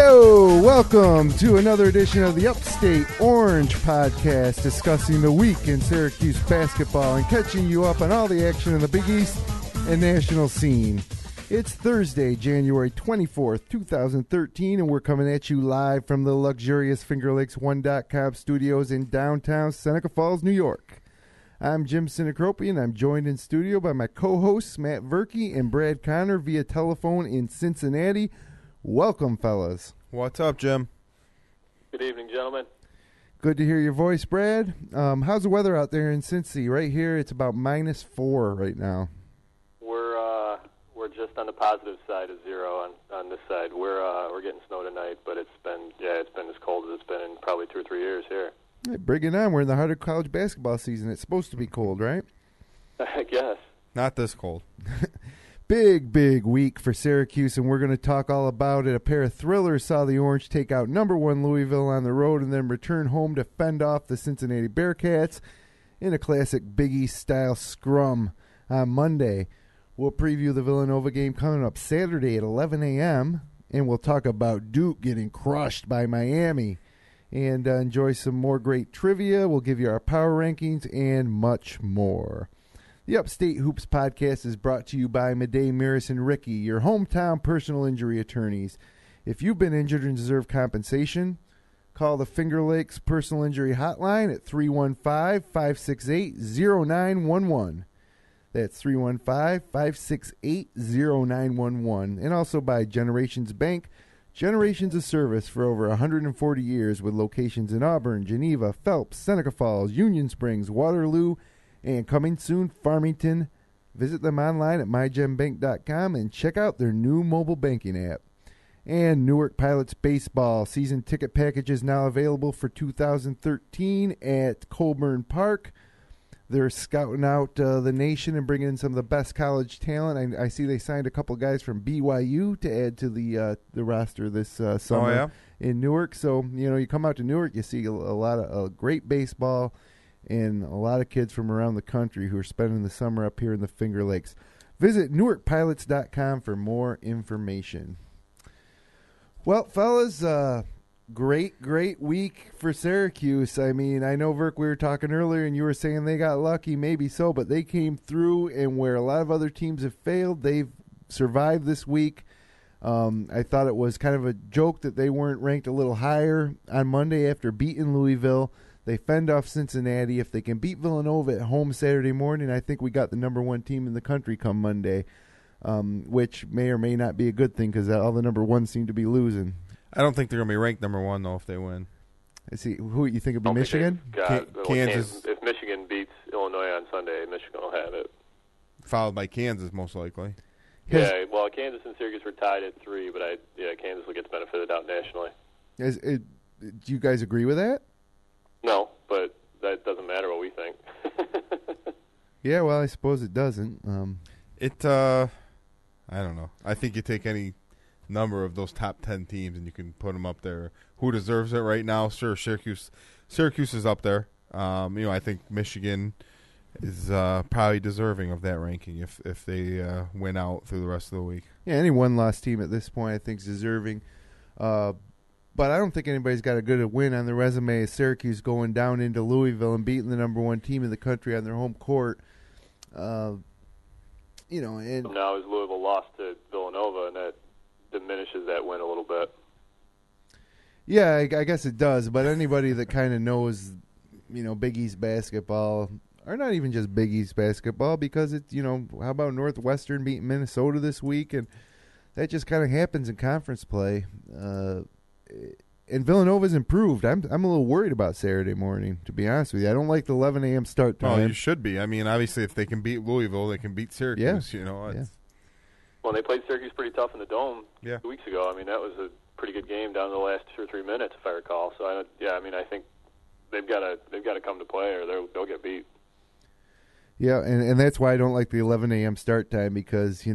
Yo, welcome to another edition of the Upstate Orange podcast, discussing the week in Syracuse basketball and catching you up on all the action in the Big East and national scene. It's Thursday, January 24th, 2013, and we're coming at you live from the luxurious FingerLakes1.com studios in downtown Seneca Falls, New York. I'm Jim Sinacropi, and I'm joined in studio by my co-hosts Matt Verkey and Brad Connor via telephone in Cincinnati. Welcome, fellas. What's up, Jim? Good evening, gentlemen. Good to hear your voice, Brad. How's the weather out there in Cincy? Right here, it's about -4 right now. We're just on the positive side of zero on this side. We're getting snow tonight, but it's been as cold as it's been in probably 2 or 3 years here. Hey, bring it on. We're in the heart of college basketball season. It's supposed to be cold, right? I guess. Not this cold. Big week for Syracuse, and we're going to talk all about it. A pair of thrillers saw the Orange take out #1 Louisville on the road and then return home to fend off the Cincinnati Bearcats in a classic Big East-style scrum on Monday. We'll preview the Villanova game coming up Saturday at 11 a.m., and we'll talk about Duke getting crushed by Miami and enjoy some more great trivia. We'll give you our power rankings and much more. The Upstate Hoops podcast is brought to you by Madej, Maris, and Ricky, your hometown personal injury attorneys. If you've been injured and deserve compensation, call the Finger Lakes Personal Injury Hotline at 315-568-0911. That's 315-568-0911. And also by Generations Bank, generations of service for over 140 years with locations in Auburn, Geneva, Phelps, Seneca Falls, Union Springs, Waterloo, and coming soon, Farmington. Visit them online at mygenbank.com and check out their new mobile banking app. And Newark Pilots Baseball season ticket packages now available for 2013 at Colburn Park. They're scouting out the nation and bringing in some of the best college talent. I see they signed a couple guys from BYU to add to the roster this summer in Newark. So, you come out to Newark, you see a lot of great baseball and a lot of kids from around the country who are spending the summer up here in the Finger Lakes. Visit NewarkPilots.com for more information. Well, fellas, great week for Syracuse. I mean, I know, Verk, we were talking earlier, and you were saying they got lucky, maybe so, but they came through, and where a lot of other teams have failed, they've survived this week. I thought it was kind of a joke that they weren't ranked a little higher on Monday after beating Louisville. They fend off Cincinnati. If they can beat Villanova at home Saturday morning, I think we got the #1 team in the country come Monday, which may or may not be a good thing because all the #1s seem to be losing. I don't think they're going to be ranked #1, though, if they win. I see. Who you think will be Michigan? Kansas. If Michigan beats Illinois on Sunday, Michigan will have it. Followed by Kansas, most likely. Yeah, well, Kansas and Syracuse were tied at 3, but Kansas will get the benefit of the doubt nationally. Do you guys agree with that? No, but that doesn't matter what we think. Yeah, well, I suppose it doesn't. I don't know. I think you take any number of those top 10 teams and you can put them up there. Who deserves it right now? Sure, Syracuse is up there. I think Michigan is probably deserving of that ranking if they win out through the rest of the week. Yeah, any one-loss team at this point I think is deserving. But I don't think anybody's got a good win on the resume as Syracuse going down into Louisville and beating the #1 team in the country on their home court. And now as Louisville lost to Villanova, and that diminishes that win a little bit. Yeah, I guess it does. But anybody that kind of knows, Big East basketball, or not even just Big East basketball, because it's, how about Northwestern beating Minnesota this week, and that just kind of happens in conference play. And Villanova's improved. I'm a little worried about Saturday morning, to be honest with you. I don't like the 11 a.m. start time. Oh, you should be. I mean, obviously, if they can beat Louisville, they can beat Syracuse. Yeah. Well, they played Syracuse pretty tough in the Dome 2 weeks ago. I mean, that was a pretty good game down to the last 2 or 3 minutes, if I recall. So, I think they've got to come to play, or they'll get beat. Yeah, and that's why I don't like the 11 a.m. start time, because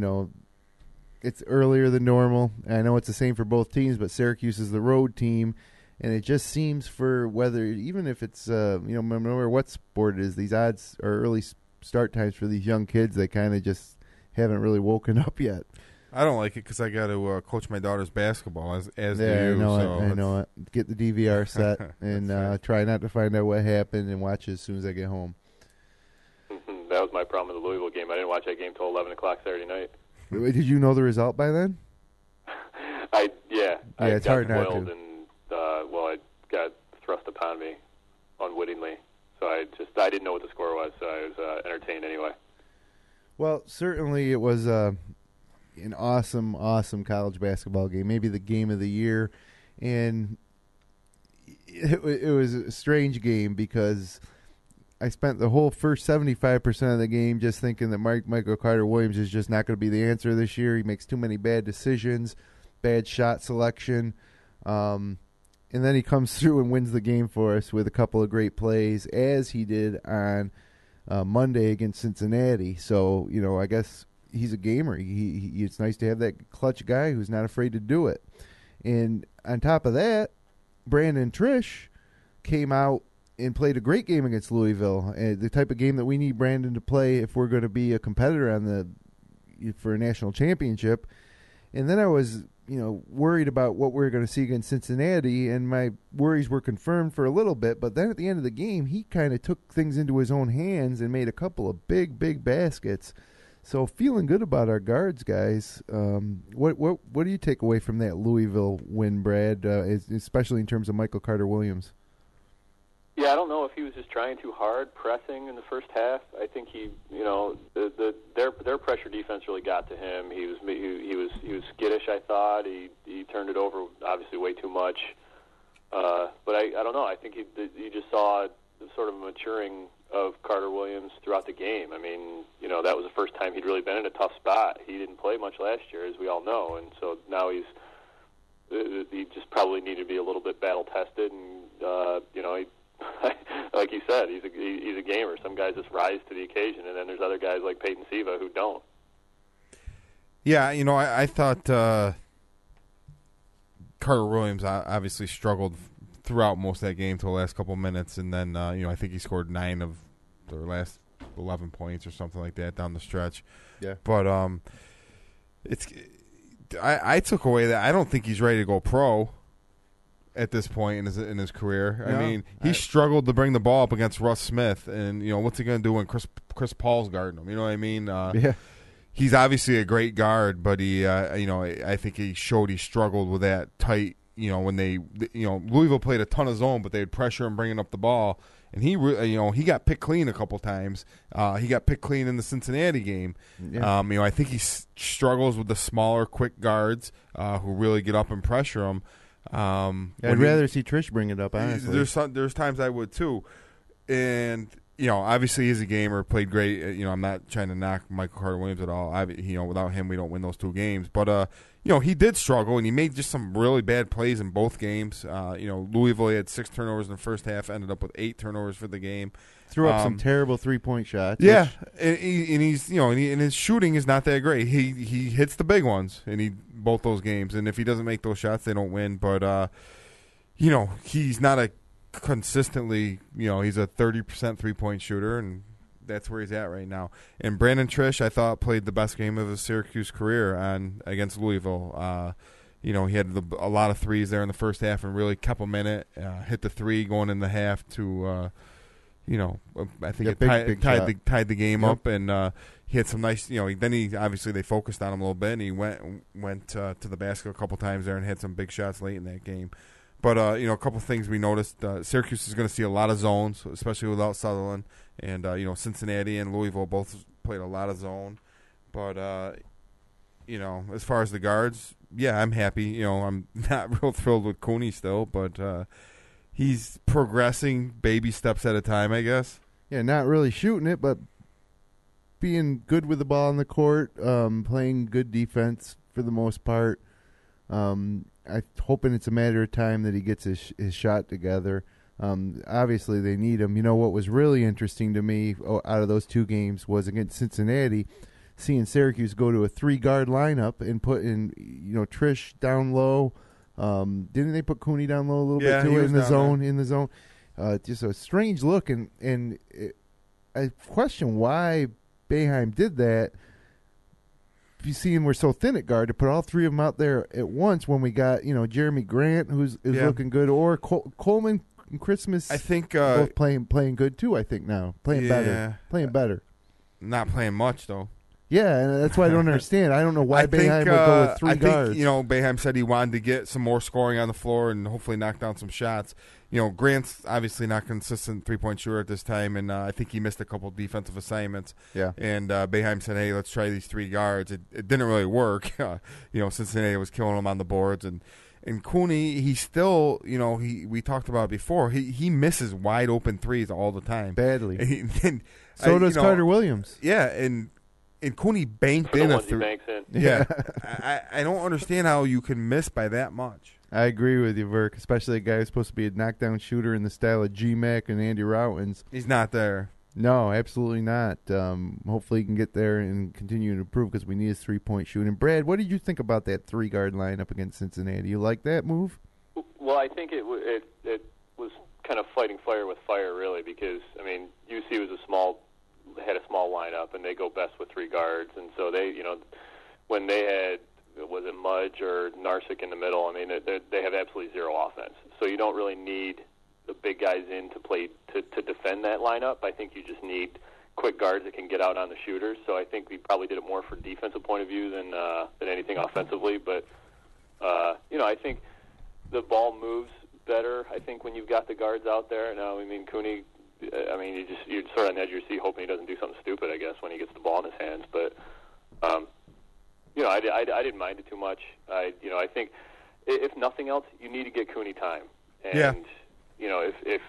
it's earlier than normal. I know it's the same for both teams, but Syracuse is the road team, and it just seems even if it's no matter what sport it is, these odds or early start times for these young kids, they kind of just haven't really woken up yet. I don't like it because I got to coach my daughter's basketball as do you. I know it. Get the DVR set and try not to find out what happened and watch it as soon as I get home. That was my problem with the Louisville game. I didn't watch that game till 11 o'clock Saturday night. Wait, did you know the result by then? I it's got hard not spoiled to. and it got thrust upon me unwittingly. So I didn't know what the score was, so I was entertained anyway. Well, certainly it was an awesome, awesome college basketball game, maybe the game of the year. And it was a strange game because I spent the whole first 75% of the game just thinking that Michael Carter-Williams is just not going to be the answer this year. He makes too many bad decisions, bad shot selection. And then he comes through and wins the game for us with a couple of great plays, as he did on Monday against Cincinnati. So, I guess he's a gamer. It's nice to have that clutch guy who's not afraid to do it. And on top of that, Brandon Trish came out and played a great game against Louisville, the type of game that we need Brandon to play if we're going to be a competitor for a national championship. And then I was worried about what we were going to see against Cincinnati, and my worries were confirmed for a little bit. But then at the end of the game, he kind of took things into his own hands and made a couple of big, big baskets. So feeling good about our guards, guys. What do you take away from that Louisville win, Brad, especially in terms of Michael Carter-Williams? Yeah, I don't know if he was just trying too hard, pressing in the first half. I think their pressure defense really got to him. He was skittish. I thought he turned it over obviously way too much. But I don't know. I think you just saw sort of a maturing of Carter-Williams throughout the game. I mean, that was the first time he'd really been in a tough spot. He didn't play much last year, as we all know, and so now he just probably needed to be a little bit battle tested, and he. Like you said, he's a gamer. Some guys just rise to the occasion, and then there's other guys like Peyton Siva who don't. Yeah, I thought Carter-Williams obviously struggled throughout most of that game till the last couple minutes, and then I think he scored 9 of their last 11 points or something like that down the stretch. Yeah, but I took away that I don't think he's ready to go pro at this point in his career. No, I mean, he struggled to bring the ball up against Russ Smith, and what's he going to do when Chris Paul's guarding him? You know what I mean? Yeah. He's obviously a great guard, but he, I think he showed he struggled with that tight. When Louisville played a ton of zone, but they'd pressure him bringing up the ball, and he got picked clean a couple times. He got picked clean in the Cincinnati game. Yeah. I think he struggles with the smaller, quick guards who really get up and pressure him. I'd rather see Trish bring it up, honestly. There's times I would too, and obviously he's a gamer, played great. I'm not trying to knock Michael Carter-Williams at all. Without him we don't win those 2 games. But he did struggle, and he made just some really bad plays in both games. Louisville had 6 turnovers in the first half, ended up with 8 turnovers for the game. Threw up some terrible 3-point shots. Yeah, and he's and his shooting is not that great. He hits the big ones in both those games, and if he doesn't make those shots, they don't win. But he's not a consistently. He's a 30% 3-point shooter, and that's where he's at right now. And Brandon Trish, I thought, played the best game of his Syracuse career against Louisville. He had a lot of threes there in the first half and really kept him in it. Hit the 3 going in the half to. I think it tied the game up, and he had some nice. Then he obviously they focused on him a little bit, and he went to the basket a couple times there and had some big shots late in that game. But a couple things we noticed: Syracuse is going to see a lot of zones, especially without Sutherland, and Cincinnati and Louisville both played a lot of zone. But as far as the guards, yeah, I'm happy. I'm not real thrilled with Cooney still, but. He's progressing baby steps at a time, I guess. Yeah, not really shooting it, but being good with the ball on the court, playing good defense for the most part. I'm hoping it's a matter of time that he gets his shot together. Obviously, they need him. What was really interesting to me out of those 2 games was against Cincinnati, seeing Syracuse go to a 3-guard lineup and put in, Trish down low. Didn't they put Cooney down low a little bit too in the zone? Just a strange look, and I question why Boeheim did that. seeing we're so thin at guard to put all three of them out there at once when we got Jeremy Grant who's looking good, or Coleman and Christmas. I think both playing good too. I think now playing better. Not playing much though. Yeah, and that's why I don't understand. I don't know why Boeheim would go with three guards. I think Boeheim said he wanted to get some more scoring on the floor and hopefully knock down some shots. Grant's obviously not consistent 3-point shooter at this time, and I think he missed a couple defensive assignments. Yeah. And Boeheim said, "Hey, let's try these three guards." It didn't really work. Cincinnati was killing him on the boards, and Cooney, he still, we talked about it before. He misses wide open threes all the time, badly. So does Carter Williams. Yeah, and Cooney banked in a three. Yeah, I don't understand how you can miss by that much. I agree with you, Verk, especially a guy who's supposed to be a knockdown shooter in the style of G-Mac and Andy Routins. He's not there. No, absolutely not. Hopefully he can get there and continue to improve because we need his three-point shooting. Brad, what did you think about that three-guard lineup against Cincinnati? You like that move? Well, I think it was kind of fighting fire with fire, really, because, UC was had a small lineup, and they go best with three guards, and so they, when they had, was it Mudge or Narsic in the middle, they have absolutely zero offense. So you don't really need the big guys in to play to defend that lineup. I think you just need quick guards that can get out on the shooters. So I think we probably did it more for defensive point of view than anything offensively. But I think the ball moves better. I think when you've got the guards out there now. Cooney. You're sort of on the edge of your seat, hoping he doesn't do something stupid, I guess, when he gets the ball in his hands. But I didn't mind it too much. I think if nothing else, you need to get Cooney time. And if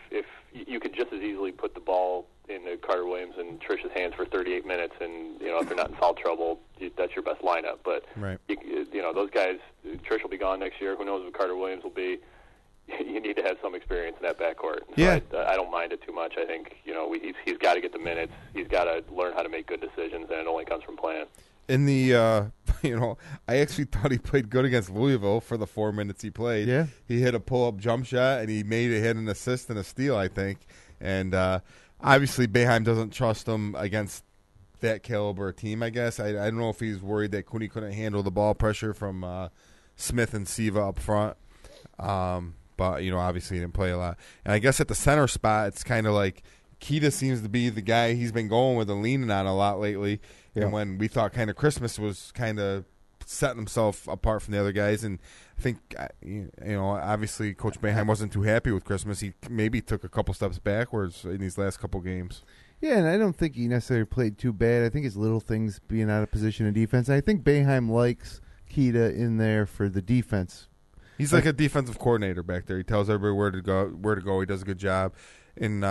you could just as easily put the ball in Carter Williams and Trish's hands for 38 minutes, and if they're not in foul trouble, that's your best lineup. But right. Those guys, Trish will be gone next year. Who knows what Carter Williams will be? You need to have some experience in that backcourt. So yeah, I don't mind it too much. I think he's got to get the minutes. He's got to learn how to make good decisions, and it only comes from playing. In the I actually thought he played good against Louisville for the 4 minutes he played. Yeah, he hit a pull-up jump shot, and he hit an assist and a steal, I think. And obviously, Boeheim doesn't trust him against that caliber team. I guess I don't know if he's worried that Cooney couldn't handle the ball pressure from Smith and Siva up front. But, obviously he didn't play a lot. And I guess at the center spot, it's kind of like Keita seems to be the guy he's been going with and leaning on a lot lately. Yeah. And when we thought kind of Christmas was kind of setting himself apart from the other guys. And I think, obviously Coach Boeheim wasn't too happy with Christmas. He maybe took a couple steps backwards in these last couple games. Yeah, and I don't think he necessarily played too bad. I think it's little things being out of position in defense. And I think Boeheim likes Keita in there for the defense. He's like a defensive coordinator back there. He tells everybody where to go. He does a good job. And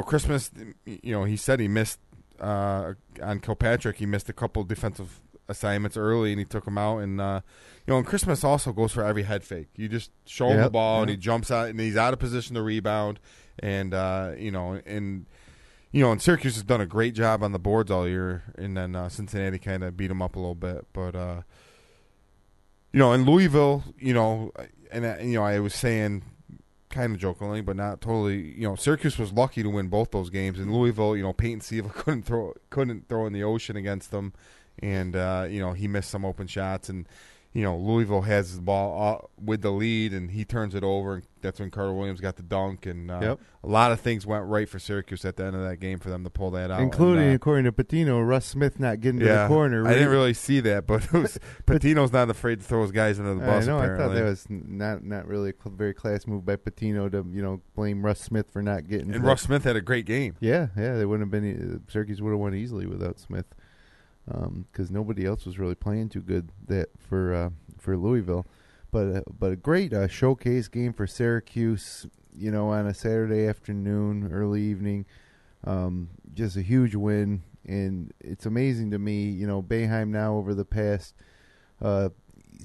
Christmas, he said he missed on Kilpatrick. He missed a couple defensive assignments early, and he took them out. And and Christmas also goes for every head fake. You just show him the ball, and he jumps out, and he's out of position to rebound. And and Syracuse has done a great job on the boards all year, and then Cincinnati kind of beat them up a little bit, but. In Louisville, I was saying kind of jokingly, but not totally, Syracuse was lucky to win both those games. In Louisville, Peyton Siva couldn't throw in the ocean against them, and he missed some open shots. And Louisville has the ball with the lead, and he turns it over, and that's when Carter Williams got the dunk. And a lot of things went right for Syracuse at the end of that game for them to pull that out. Including, according to Patino, Russ Smith not getting to the corner. I didn't really see that, but Patino's not afraid to throw his guys under the bus, apparently. I thought that was not really a very class move by Patino to blame Russ Smith for not getting. And Russ Smith had a great game. Yeah, they wouldn't have been. Syracuse would have won easily without Smith. Because nobody else was really playing too good for Louisville, but a great showcase game for Syracuse. On a Saturday afternoon, early evening, just a huge win, and it's amazing to me. Boeheim now over the past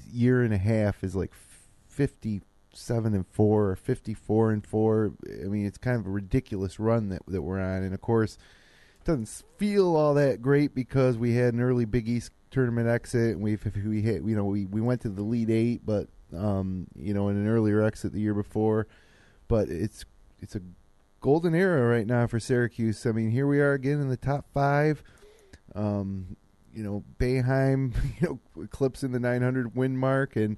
year and a half is like 57-4 or 54-4. It's kind of a ridiculous run that we're on, and of course. Doesn't feel all that great because we had an early Big East tournament exit, and we went to the Elite Eight, but in an earlier exit the year before. But it's a golden era right now for Syracuse. Here we are again in the top 5. Boeheim, eclipsing the 900 win mark, and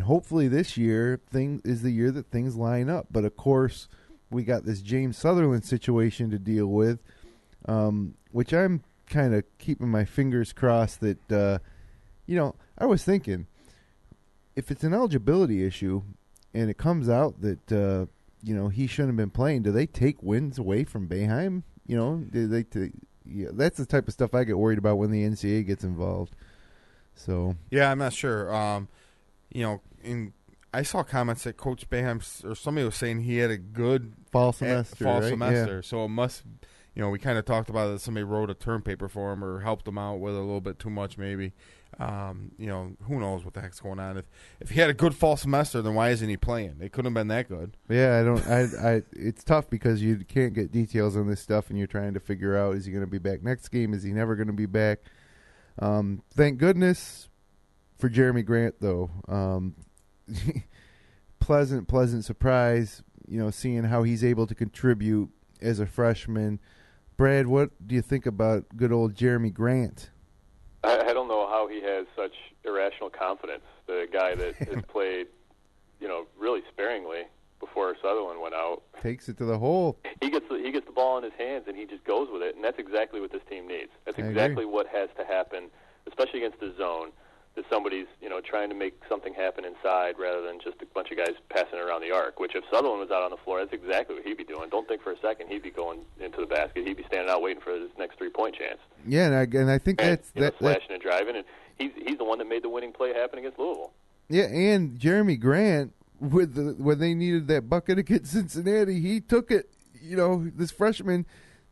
hopefully this year is the year that things line up. But of course, we got this James Sutherland situation to deal with, which I'm kind of keeping my fingers crossed that, I was thinking, if it's an eligibility issue and it comes out that, he shouldn't have been playing, do they take wins away from Boeheim? That's the type of stuff I get worried about when the NCAA gets involved. So yeah, I'm not sure. I saw comments that Coach Boeheim or somebody was saying he had a good fall semester. Yeah. So it must, we kind of talked about it. Somebody wrote a term paper for him or helped him out with a little bit too much, maybe. Who knows what the heck's going on? If he had a good fall semester, then why isn't he playing? It couldn't have been that good. Yeah, it's tough because you can't get details on this stuff, and you're trying to figure out, is he going to be back next game? Is he never going to be back? Thank goodness for Jeremy Grant, though. Pleasant surprise, seeing how he's able to contribute as a freshman. Brad, what do you think about good old Jeremy Grant? I don't know how he has such irrational confidence. The guy that has played, really sparingly before Sutherland went out. Takes it to the hole. He gets the ball in his hands and he just goes with it, and that's exactly what this team needs. That's exactly what has to happen, especially against the zone. That somebody's trying to make something happen inside rather than just a bunch of guys passing around the arc. Which if Sutherland was out on the floor, that's exactly what he'd be doing. Don't think for a second he'd be going into the basket. He'd be standing out waiting for his next 3-point chance. Yeah, and I think that's flashing and driving, and he's the one that made the winning play happen against Louisville. Yeah, and Jeremy Grant when they needed that bucket against Cincinnati, he took it. This freshman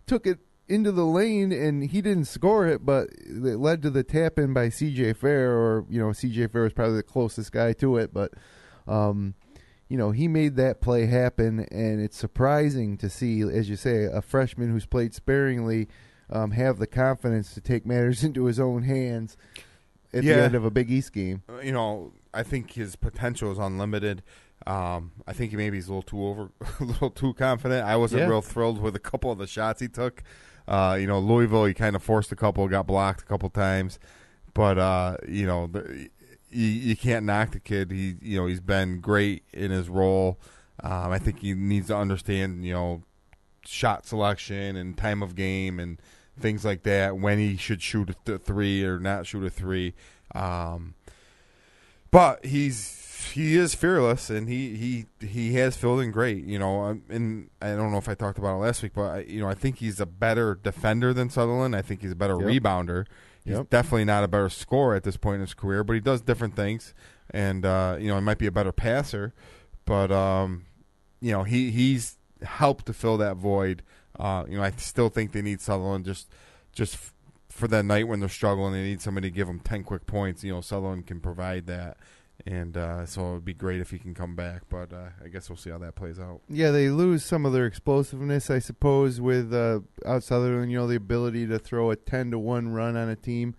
took it into the lane, and he didn't score it, but it led to the tap in by C.J. Fair, or C.J. Fair was probably the closest guy to it, but he made that play happen, and it's surprising to see, as you say, a freshman who's played sparingly have the confidence to take matters into his own hands at the end of a Big East game. I think his potential is unlimited. I think maybe he's a little too confident. I wasn't real thrilled with a couple of the shots he took. Louisville, he kind of forced a couple, got blocked a couple times, but you can't knock the kid. He's been great in his role. I think he needs to understand shot selection and time of game and things like that, when he should shoot a three or not shoot a three. But he is fearless, and he has filled in great, and I don't know if I talked about it last week, but I think he's a better defender than Sutherland. I think he's a better rebounder. He's definitely not a better scorer at this point in his career, but he does different things, and he might be a better passer, but he's helped to fill that void. I still think they need Sutherland just for that night when they're struggling. They need somebody to give them 10 quick points. Sutherland can provide that. And so it would be great if he can come back, but I guess we'll see how that plays out. Yeah, they lose some of their explosiveness, I suppose, with Sutherland, the ability to throw a 10-1 run on a team,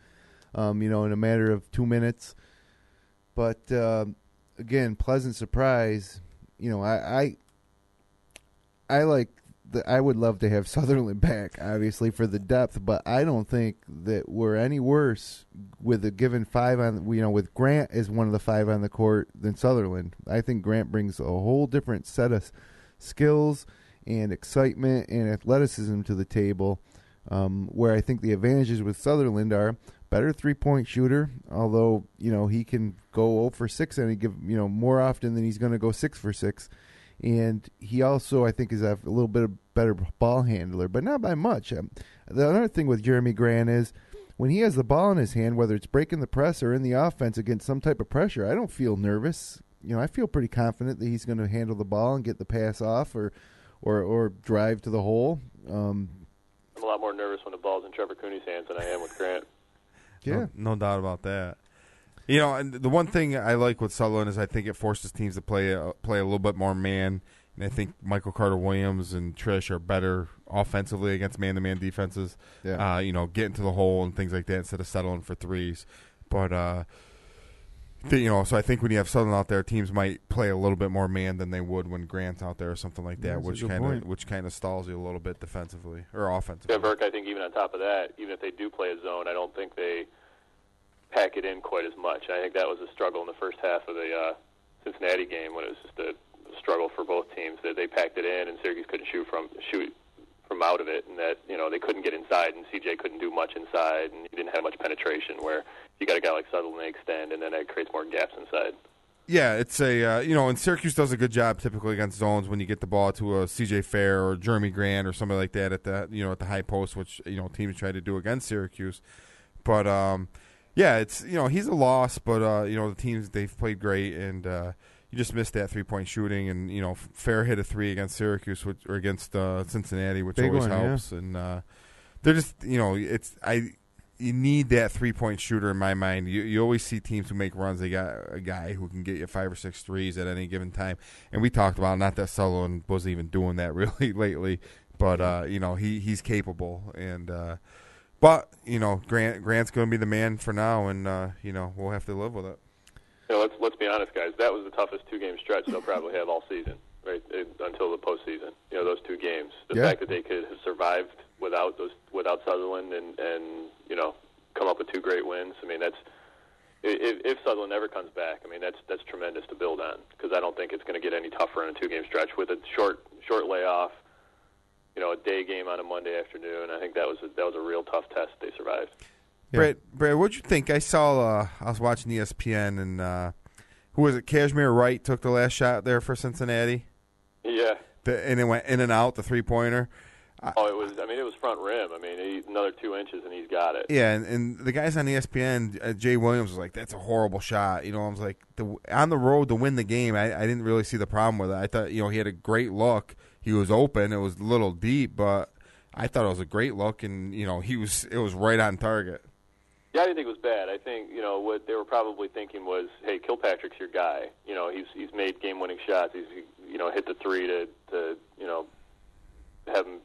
in a matter of 2 minutes. But, again, pleasant surprise. I would love to have Sutherland back, obviously, for the depth, but I don't think that we're any worse with a given 5 on, with Grant as one of the 5 on the court than Sutherland. I think Grant brings a whole different set of skills and excitement and athleticism to the table, where I think the advantages with Sutherland are better 3-point shooter, although, he can go 0 for 6 and he give, more often than he's going to go 6 for 6. And he also, I think, is a little bit better ball handler, but not by much. The other thing with Jeremy Grant is when he has the ball in his hand, whether it's breaking the press or in the offense against some type of pressure, I don't feel nervous. I feel pretty confident that he's going to handle the ball and get the pass off or drive to the hole. I'm a lot more nervous when the ball's in Trevor Cooney's hands than I am with Grant. Yeah, no doubt about that. And the one thing I like with Sutherland is I think it forces teams to play a little bit more man. And I think Michael Carter-Williams and Trish are better offensively against man-to-man defenses. Yeah. Getting to the hole and things like that instead of settling for threes. But So I think when you have Southern out there, teams might play a little bit more man than they would when Grant's out there or something like that, which kind of stalls you a little bit defensively or offensively. Yeah, Burke, I think even on top of that, even if they do play a zone, I don't think they pack it in quite as much. I think that was a struggle in the first half of the Cincinnati game when it was just a struggle for both teams, that they packed it in and Syracuse couldn't shoot from out of it, and that they couldn't get inside, and CJ couldn't do much inside, and he didn't have much penetration. Where you got a guy like Sutherland, they extend, and then that creates more gaps inside. Yeah, it's and Syracuse does a good job typically against zones when you get the ball to a CJ Fair or Jeremy Grant or somebody like that at the high post, which teams try to do against Syracuse. But it's he's a loss, but the teams, they've played great, and you just missed that 3-point shooting, and Fair hit a 3 against Syracuse or against Cincinnati, which Big always one, helps, and they're just you need that 3-point shooter in my mind. You always see teams who make runs. They got a guy who can get you 5 or 6 threes at any given time. And we talked about, not that Sutherland wasn't even doing that really lately, but he's capable. And but Grant's going to be the man for now, and we'll have to live with it. Let's be honest, guys. That was the toughest 2-game stretch they'll probably have all season, right? Until the postseason. Those 2 games. The fact that they could have survived without Sutherland and come up with 2 great wins. I mean, that's if Sutherland ever comes back. I mean, that's tremendous to build on, because I don't think it's going to get any tougher in a 2-game stretch with a short layoff. A day game on a Monday afternoon. I think that was a real tough test. They survived. Yeah. Brad, what'd you think? I saw. I was watching ESPN, and who was it? Kashmir Wright took the last shot there for Cincinnati. Yeah. And it went in and out, the 3-pointer. It was front rim. I mean, another 2 inches and he's got it. Yeah, and the guys on ESPN, Jay Williams was like, "That's a horrible shot." I was like, on the road to win the game, I didn't really see the problem with it. I thought, he had a great look. He was open. It was a little deep, but I thought it was a great look, and it was right on target. Yeah, I didn't think it was bad. I think what they were probably thinking was, hey, Kilpatrick's your guy. He's made game-winning shots. He's hit the 3 to have him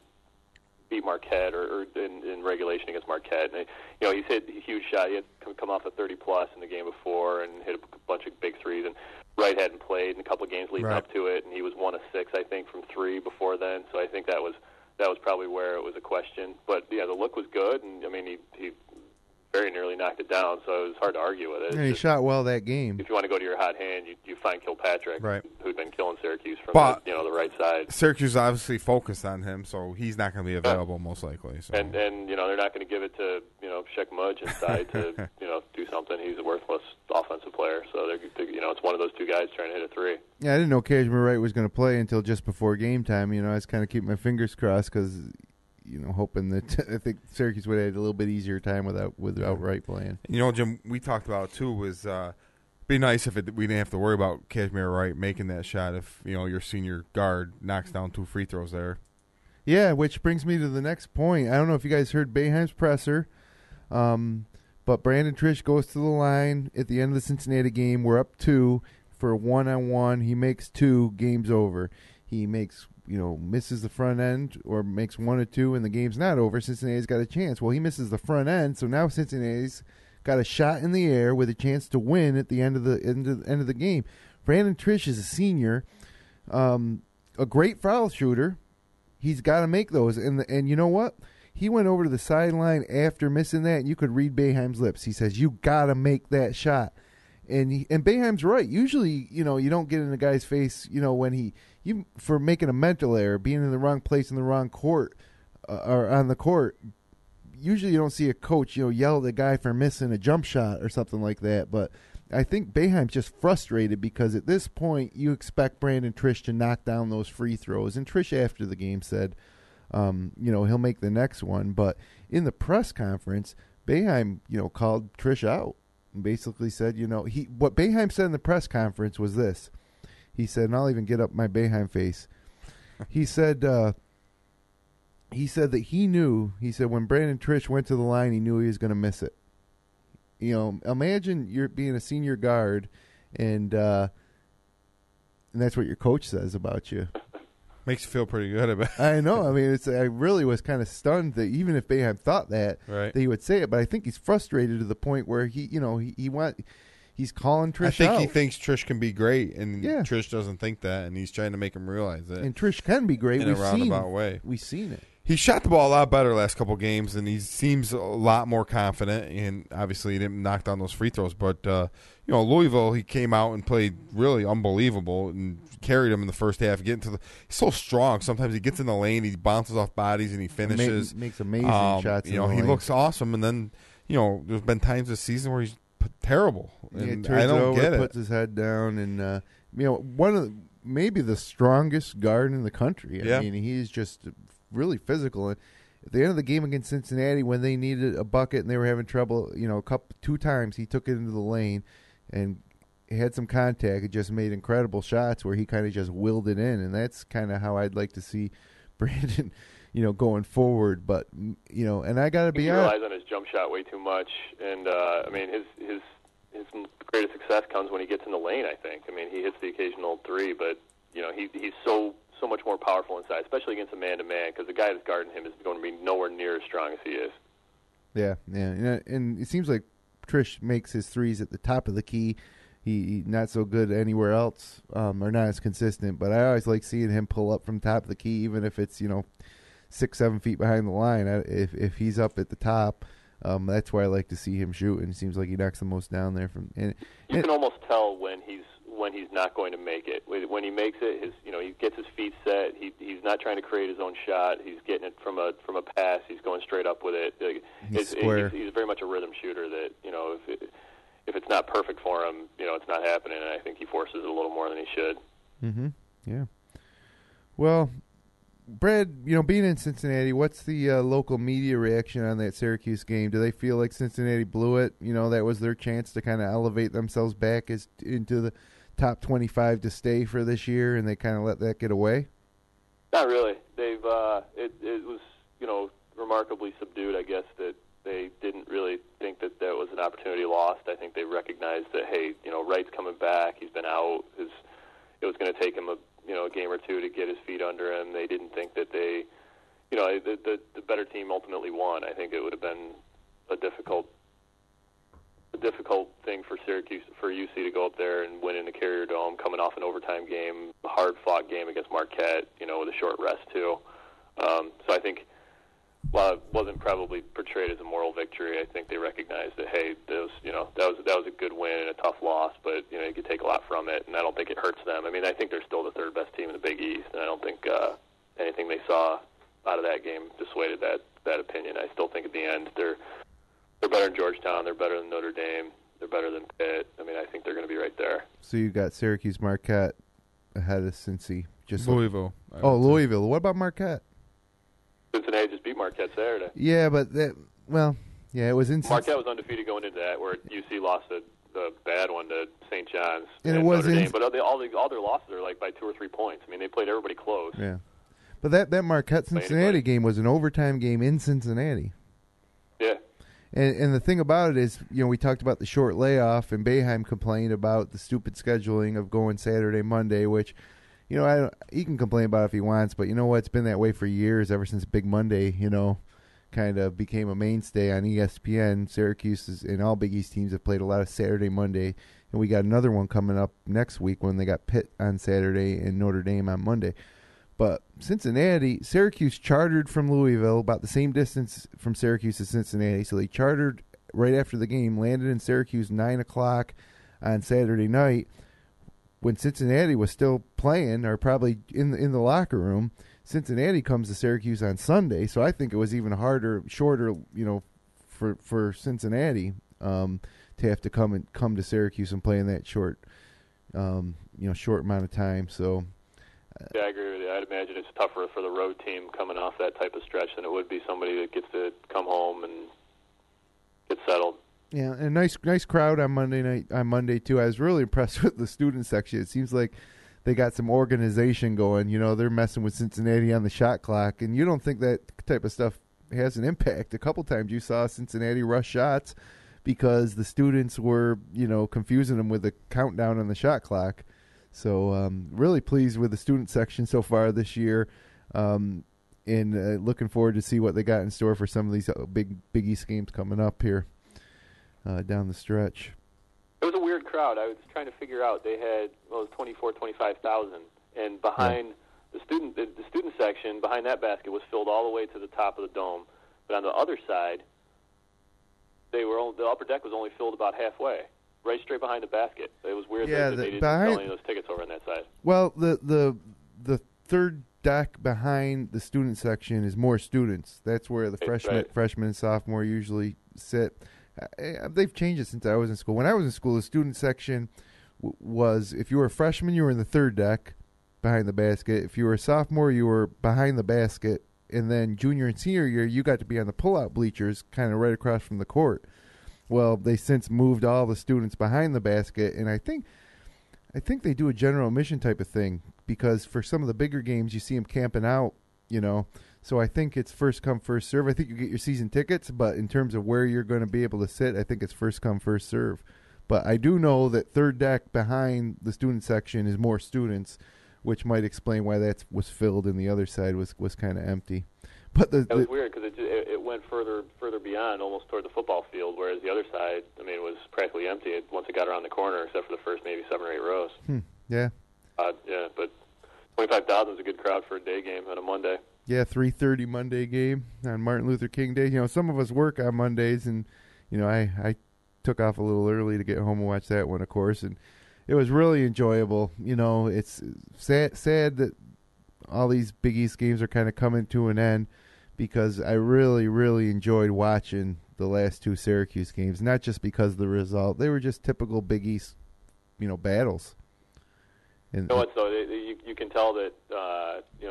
beat Marquette or in regulation against Marquette. And he's hit a huge shot. He had come off a 30-plus in the game before and hit a bunch of big threes. And Wright hadn't played in a couple of games leading up to it, and he was 1 of 6, I think, from 3 before then. So I think that was probably where it was a question. But yeah, the look was good, and I mean he very nearly knocked it down, so it was hard to argue with it. Yeah, he shot well that game. If you want to go to your hot hand, you find Kilpatrick, who'd been killing Syracuse from the right side. Syracuse obviously focused on him, so he's not going to be available most likely. So. And they're not going to give it to Sheck Mudge inside to do something. He's a worthless offensive player, so it's one of those 2 guys trying to hit a 3. Yeah, I didn't know Kashmir Wright was going to play until just before game time. I was kind of keeping my fingers crossed because. Hoping that I think Syracuse would have had a little bit easier time without Wright playing. Jim, we talked about too was be nice if we didn't have to worry about Kashmir Wright making that shot if your senior guard knocks down 2 free throws there. Yeah, which brings me to the next point. I don't know if you guys heard Boeheim's presser, but Brandon Trish goes to the line at the end of the Cincinnati game. We're up 2 for a 1-on-1. He makes 2. Game's over. He makes. Misses the front end or makes 1 or 2 and the game's not over. Cincinnati's got a chance. Well, he misses the front end, so now Cincinnati's got a shot in the air with a chance to win at the end of the game. Brandon Trish is a senior, a great foul shooter. He's got to make those, and you know what? He went over to the sideline after missing that, and you could read Boeheim's lips. He says, "You got to make that shot." And Boeheim's right. Usually, you don't get in the guy's face, when for making a mental error, being in the wrong place in the wrong court or on the court. Usually, you don't see a coach, yell at the guy for missing a jump shot or something like that. But I think Boeheim's just frustrated because at this point, you expect Brandon Trish to knock down those free throws. And Trish, after the game, said, he'll make the next one. But in the press conference, Boeheim, called Trish out. And basically said, what Boeheim said in the press conference was this. He said, and I'll even get up my Boeheim face. He said that he knew, when Brandon Trish went to the line, he knew he was going to miss it. Imagine you're being a senior guard, and that's what your coach says about you. Makes you feel pretty good about it. I know. I mean, I really was kind of stunned that even if Boeheim thought that he would say it. But I think he's frustrated to the point where he he's calling Trish I think out. he thinks Trish can be great, and Yeah. Trish doesn't think that, and he's trying to make him realize it. And Trish can be great. In a roundabout way. We've seen it. He shot the ball a lot better last couple games, and he seems a lot more confident. And obviously, he didn't knock down those free throws. But Louisville, he came out and played really unbelievable and carried him in the first half. He's so strong. Sometimes he gets in the lane, he bounces off bodies, and he finishes. Makes amazing shots. He looks awesome. And then there's been times this season where he's terrible. And I don't get it. Puts his head down, and one of maybe the strongest guard in the country. I mean, he's just really physical. And at the end of the game against Cincinnati, when they needed a bucket and they were having trouble, 2 times he took it into the lane and had some contact. It just made incredible shots where he kind of just willed it in, and that's kind of how I'd like to see Brandon, going forward. But and I got to be honest, he relies on his jump shot way too much, and his greatest success comes when he gets in the lane. I think. He hits the occasional three, but he's so much more powerful inside, especially against a man-to-man, because the guy that's guarding him is going to be nowhere near as strong as he is. Yeah. And it seems like Trish makes his threes at the top of the key. He not so good anywhere else, or not as consistent. But I always like seeing him pull up from top of the key, even if it's 6-7 feet behind the line. If he's up at the top, that's why I like to see him shoot. And it seems like he knocks the most down there. You can almost tell when he's not going to make it. When he makes it, he gets his feet set. He's not trying to create his own shot. He's getting it from a pass. He's going straight up with it. He's very much a rhythm shooter. That if it's not perfect for him, it's not happening. And I think he forces it a little more than he should. Mm-hmm. Yeah. Well, Brad, being in Cincinnati, what's the local media reaction on that Syracuse game? Do they feel like Cincinnati blew it? That was their chance to kind of elevate themselves back into the top 25 to stay for this year, and they kind of let that get away? Not really. They've it was remarkably subdued. I guess that they didn't really think that was an opportunity lost. I think they recognized that Wright's coming back. He's been out. It was going to take him a game or two to get his feet under him. They didn't think that the better team ultimately won. I think it would have been a difficult thing for Syracuse, for UC to go up there and win in the Carrier Dome, coming off an overtime game, a hard-fought game against Marquette, with a short rest too. So I think, while it wasn't probably portrayed as a moral victory, I think they recognized that that was a good win and a tough loss, but you could take a lot from it, and I don't think it hurts them. I think they're still the third best team in the Big East, and I don't think anything they saw out of that game dissuaded that opinion. I still think at the end they're better than Georgetown. They're better than Notre Dame. They're better than Pitt. I think they're going to be right there. So you got Syracuse, Marquette ahead of Cincy. Just Louisville. Louisville. What about Marquette? Cincinnati just beat Marquette Saturday. Yeah, but it was in Marquette was undefeated going into that, where UC lost the bad one to St. John's and it was Notre Dame. But all their losses are like by 2 or 3 points. They played everybody close. Yeah, but that Marquette Cincinnati game was an overtime game in Cincinnati. Yeah. And the thing about it is, we talked about the short layoff, and Boeheim complained about the stupid scheduling of going Saturday, Monday, which, he can complain about it if he wants, but it's been that way for years, ever since Big Monday, kind of became a mainstay on ESPN. Syracuse and all Big East teams have played a lot of Saturday, Monday, and we got another one coming up next week when they got Pitt on Saturday and Notre Dame on Monday. But Syracuse chartered from Louisville, about the same distance from Syracuse to Cincinnati. So they chartered right after the game, landed in Syracuse 9 o'clock on Saturday night when Cincinnati was still playing, or probably in the locker room. Cincinnati comes to Syracuse on Sunday, so I think it was even shorter, for Cincinnati to have to come to Syracuse and play in that short amount of time. So. Yeah, I agree with you. I'd imagine it's tougher for the road team coming off that type of stretch than it would be somebody that gets to come home and get settled. Yeah, and nice crowd on Monday too. I was really impressed with the student section. It seems like they got some organization going. They're messing with Cincinnati on the shot clock, and you don't think that type of stuff has an impact. A couple times you saw Cincinnati rush shots because the students were, confusing them with the countdown on the shot clock. So really pleased with the student section so far this year, and looking forward to see what they got in store for some of these Big East games coming up here down the stretch. It was a weird crowd. I was trying to figure out. They had it was 25,000, and behind the student section, behind that basket was filled all the way to the top of the dome. But on the other side, the upper deck was only filled about halfway, right straight behind the basket. It was weird that they didn't sell any of those tickets over on that side. Well, the third deck behind the student section is more students. That's where the freshman and sophomore usually sit. They've changed it since I was in school. When I was in school, the student section was, if you were a freshman, you were in the third deck behind the basket. If you were a sophomore, you were behind the basket. And then junior and senior year, you got to be on the pull-out bleachers kind of right across from the court. Well, they since moved all the students behind the basket, and I think they do a general admission type of thing, because for some of the bigger games, you see them camping out, So I think it's first come, first serve. I think you get your season tickets, but in terms of where you're going to be able to sit, I think it's first come, first serve. But I do know that third deck behind the student section is more students, which might explain why that was filled and the other side was kind of empty. But that was weird because it went further beyond, almost toward the football field, whereas the other side, was practically empty once it got around the corner, except for the first maybe 7 or 8 rows. Yeah. But 25,000 is a good crowd for a day game on a Monday. Yeah, 3:30 Monday game on Martin Luther King Day. Some of us work on Mondays, and I took off a little early to get home and watch that one, of course, and it was really enjoyable. It's sad that all these Big East games are kind of coming to an end, because I really, really enjoyed watching the last 2 Syracuse games, not just because of the result. They were just typical Big East, battles. And you can tell that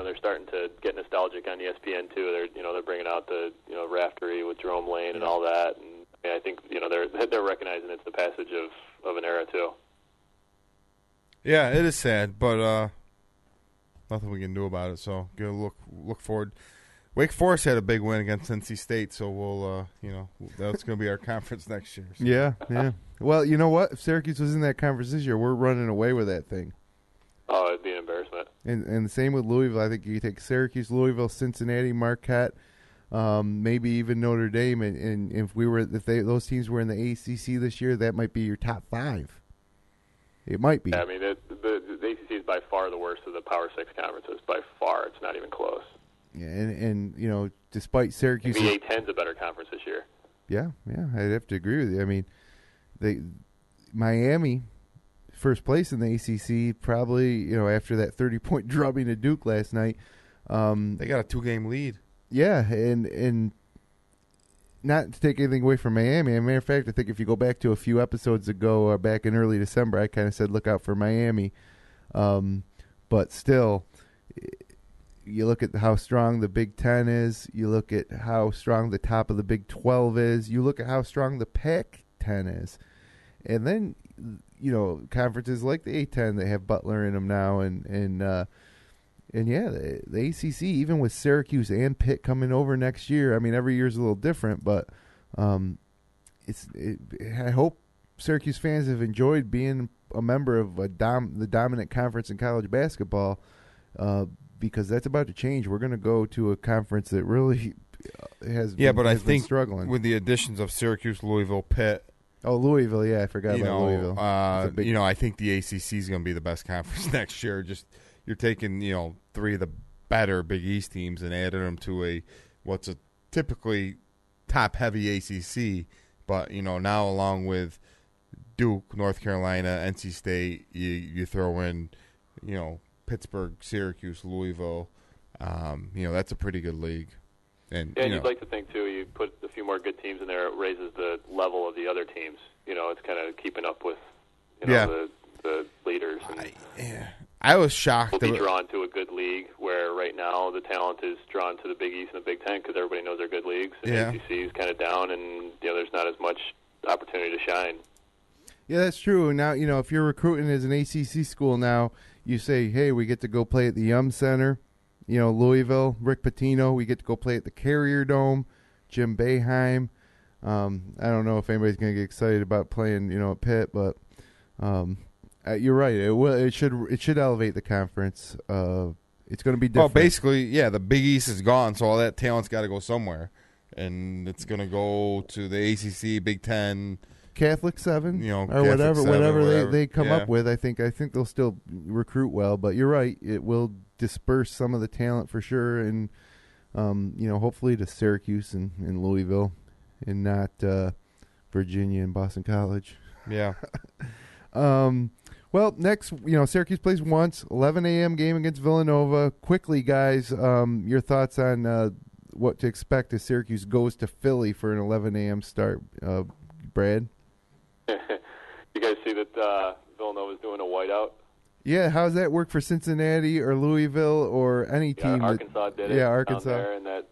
they're starting to get nostalgic on ESPN too. They're bringing out the Raftery with Jerome Lane and all that, and I think they're recognizing it's the passage of an era too. Yeah, it is sad, but nothing we can do about it. So look forward. Wake Forest had a big win against NC State, so we'll that's going to be our conference next year. So. Yeah. Well, you know what? If Syracuse was in that conference this year, we're running away with that thing. Oh, it'd be an embarrassment. And the same with Louisville. I think you take Syracuse, Louisville, Cincinnati, Marquette, maybe even Notre Dame, and if those teams were in the ACC this year, that might be your top 5. It might be. Yeah, the ACC is by far the worst of the Power 6 conferences. By far, it's not even close. Yeah, and despite Syracuse, the A-10's a better conference this year. Yeah, I'd have to agree with you. Miami, first place in the ACC, probably after that 30-point drubbing to Duke last night. They got a 2-game lead. Yeah, and not to take anything away from Miami. As a matter of fact, I think if you go back to a few episodes ago, back in early December, I kind of said look out for Miami. But still, you look at how strong the Big Ten is. You look at how strong the top of the Big 12 is. You look at how strong the Pac-10 is. And then, conferences like the A-10 that have Butler in them now. And the ACC, even with Syracuse and Pitt coming over next year, every year's a little different. But I hope Syracuse fans have enjoyed being a member of the dominant conference in college basketball, because that's about to change. We're going to go to a conference that really has been struggling. With the additions of Syracuse, Louisville, Pitt. Oh, Louisville, yeah, I forgot about Louisville. I think the ACC is going to be the best conference next year. Just you're taking 3 of the better Big East teams and adding them to what's a typically top-heavy ACC, but now along with Duke, North Carolina, NC State, you throw in Pittsburgh, Syracuse, Louisville. That's a pretty good league. And you'd like to think too, you put a few more good teams in there, it raises the level of the other teams. It's kind of keeping up with the leaders. I was shocked. We'll be drawn to a good league where right now the talent is drawn to the Big East and the Big Ten because everybody knows they're good leagues. And the ACC is kind of down, and there's not as much opportunity to shine. Yeah, that's true. Now, if you're recruiting as an ACC school now, you say, hey, we get to go play at the Yum Center. Louisville, Rick Pitino, we get to go play at the Carrier Dome, Jim Boeheim. I don't know if anybody's going to get excited about playing, at Pitt, but you're right. It should elevate the conference. It's going to be different. Well, basically, the Big East is gone, so all that talent's got to go somewhere, and it's going to go to the ACC, Big Ten, Catholic 7, or Catholic whatever, 7, whatever they come yeah. up with. I think they'll still recruit well. But you're right; it will disperse some of the talent for sure, and hopefully to Syracuse and Louisville, and not Virginia and Boston College. Yeah. Well, next, Syracuse plays once, 11 a.m. game against Villanova. Quickly, guys, your thoughts on what to expect as Syracuse goes to Philly for an 11 a.m. start. Brad? You guys see that Villanova's doing a whiteout? Yeah, how's that work for Cincinnati or Louisville or any team? Arkansas did it. Yeah, Arkansas. Down there in that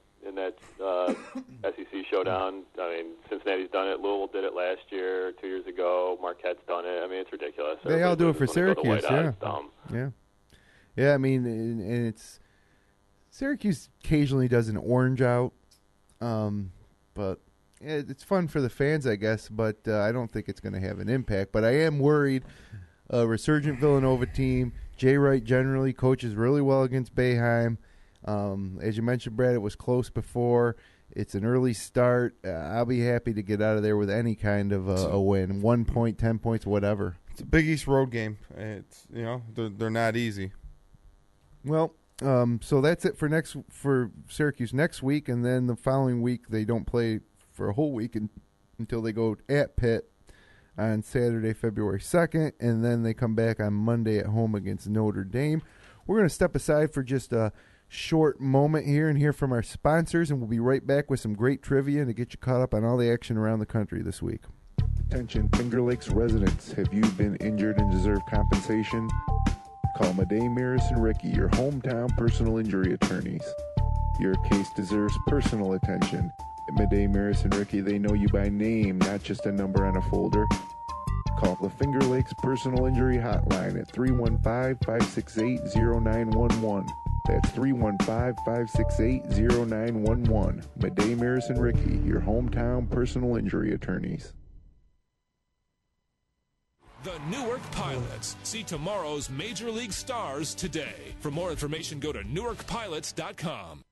SEC showdown. I mean, Cincinnati's done it. Louisville did it last year, 2 years ago. Marquette's done it. I mean, it's ridiculous. They all do it for Syracuse. Yeah. It's dumb. Yeah. I mean, and it's Syracuse occasionally does an orange out, but it's fun for the fans, I guess. But I don't think it's going to have an impact. But I am worried. A resurgent Villanova team. Jay Wright generally coaches really well against Boeheim. As you mentioned, Brad, it was close before. It's an early start. I'll be happy to get out of there with any kind of a win. 1 point, 10 points, whatever. It's a Big East road game. It's they're not easy. Well, so that's it for Syracuse next week, and then the following week they don't play for a whole week until they go at Pitt on Saturday, February 2nd, and then they come back on Monday at home against Notre Dame. We're going to step aside for just a short moment here and hear from our sponsors, and we'll be right back with some great trivia to get you caught up on all the action around the country this week. Attention Finger Lakes residents, have you been injured and deserve compensation? Call Madej, Maris, and Ricky, your hometown personal injury attorneys. Your case deserves personal attention. At Madej, Maris, and Ricky, they know you by name, not just a number on a folder. Call the Finger Lakes Personal Injury Hotline at 315-568-0911. That's 315-568-0911. Madej, Maris, and Ricky, your hometown personal injury attorneys. The Newark Pilots. See tomorrow's Major League stars today. For more information, go to newarkpilots.com.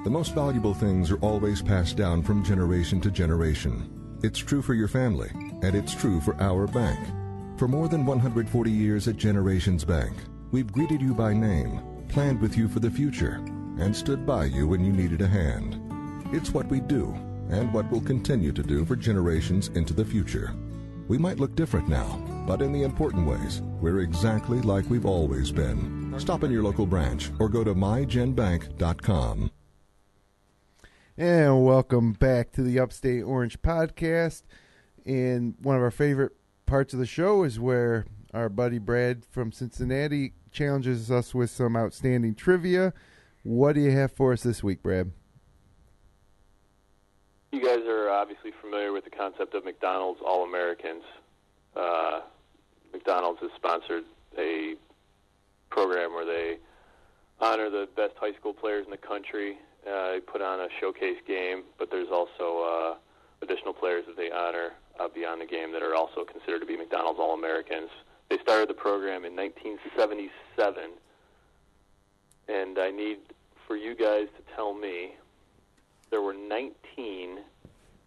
The most valuable things are always passed down from generation to generation. It's true for your family, and it's true for our bank. For more than 140 years at Generations Bank, we've greeted you by name, planned with you for the future, and stood by you when you needed a hand. It's what we do, and what we'll continue to do for generations into the future. We might look different now, but in the important ways, we're exactly like we've always been. Stop in your local branch or go to mygenbank.com. And welcome back to the Upstate Orange podcast. And one of our favorite parts of the show is where our buddy Brad from Cincinnati challenges us with some outstanding trivia. What do you have for us this week, Brad? You guys are obviously familiar with the concept of McDonald's All-Americans. McDonald's has sponsored a program where they honor the best high school players in the country. They put on a showcase game, but there's also additional players that they honor beyond the game that are also considered to be McDonald's All-Americans. They started the program in 1977, and I need for you guys to tell me there were 19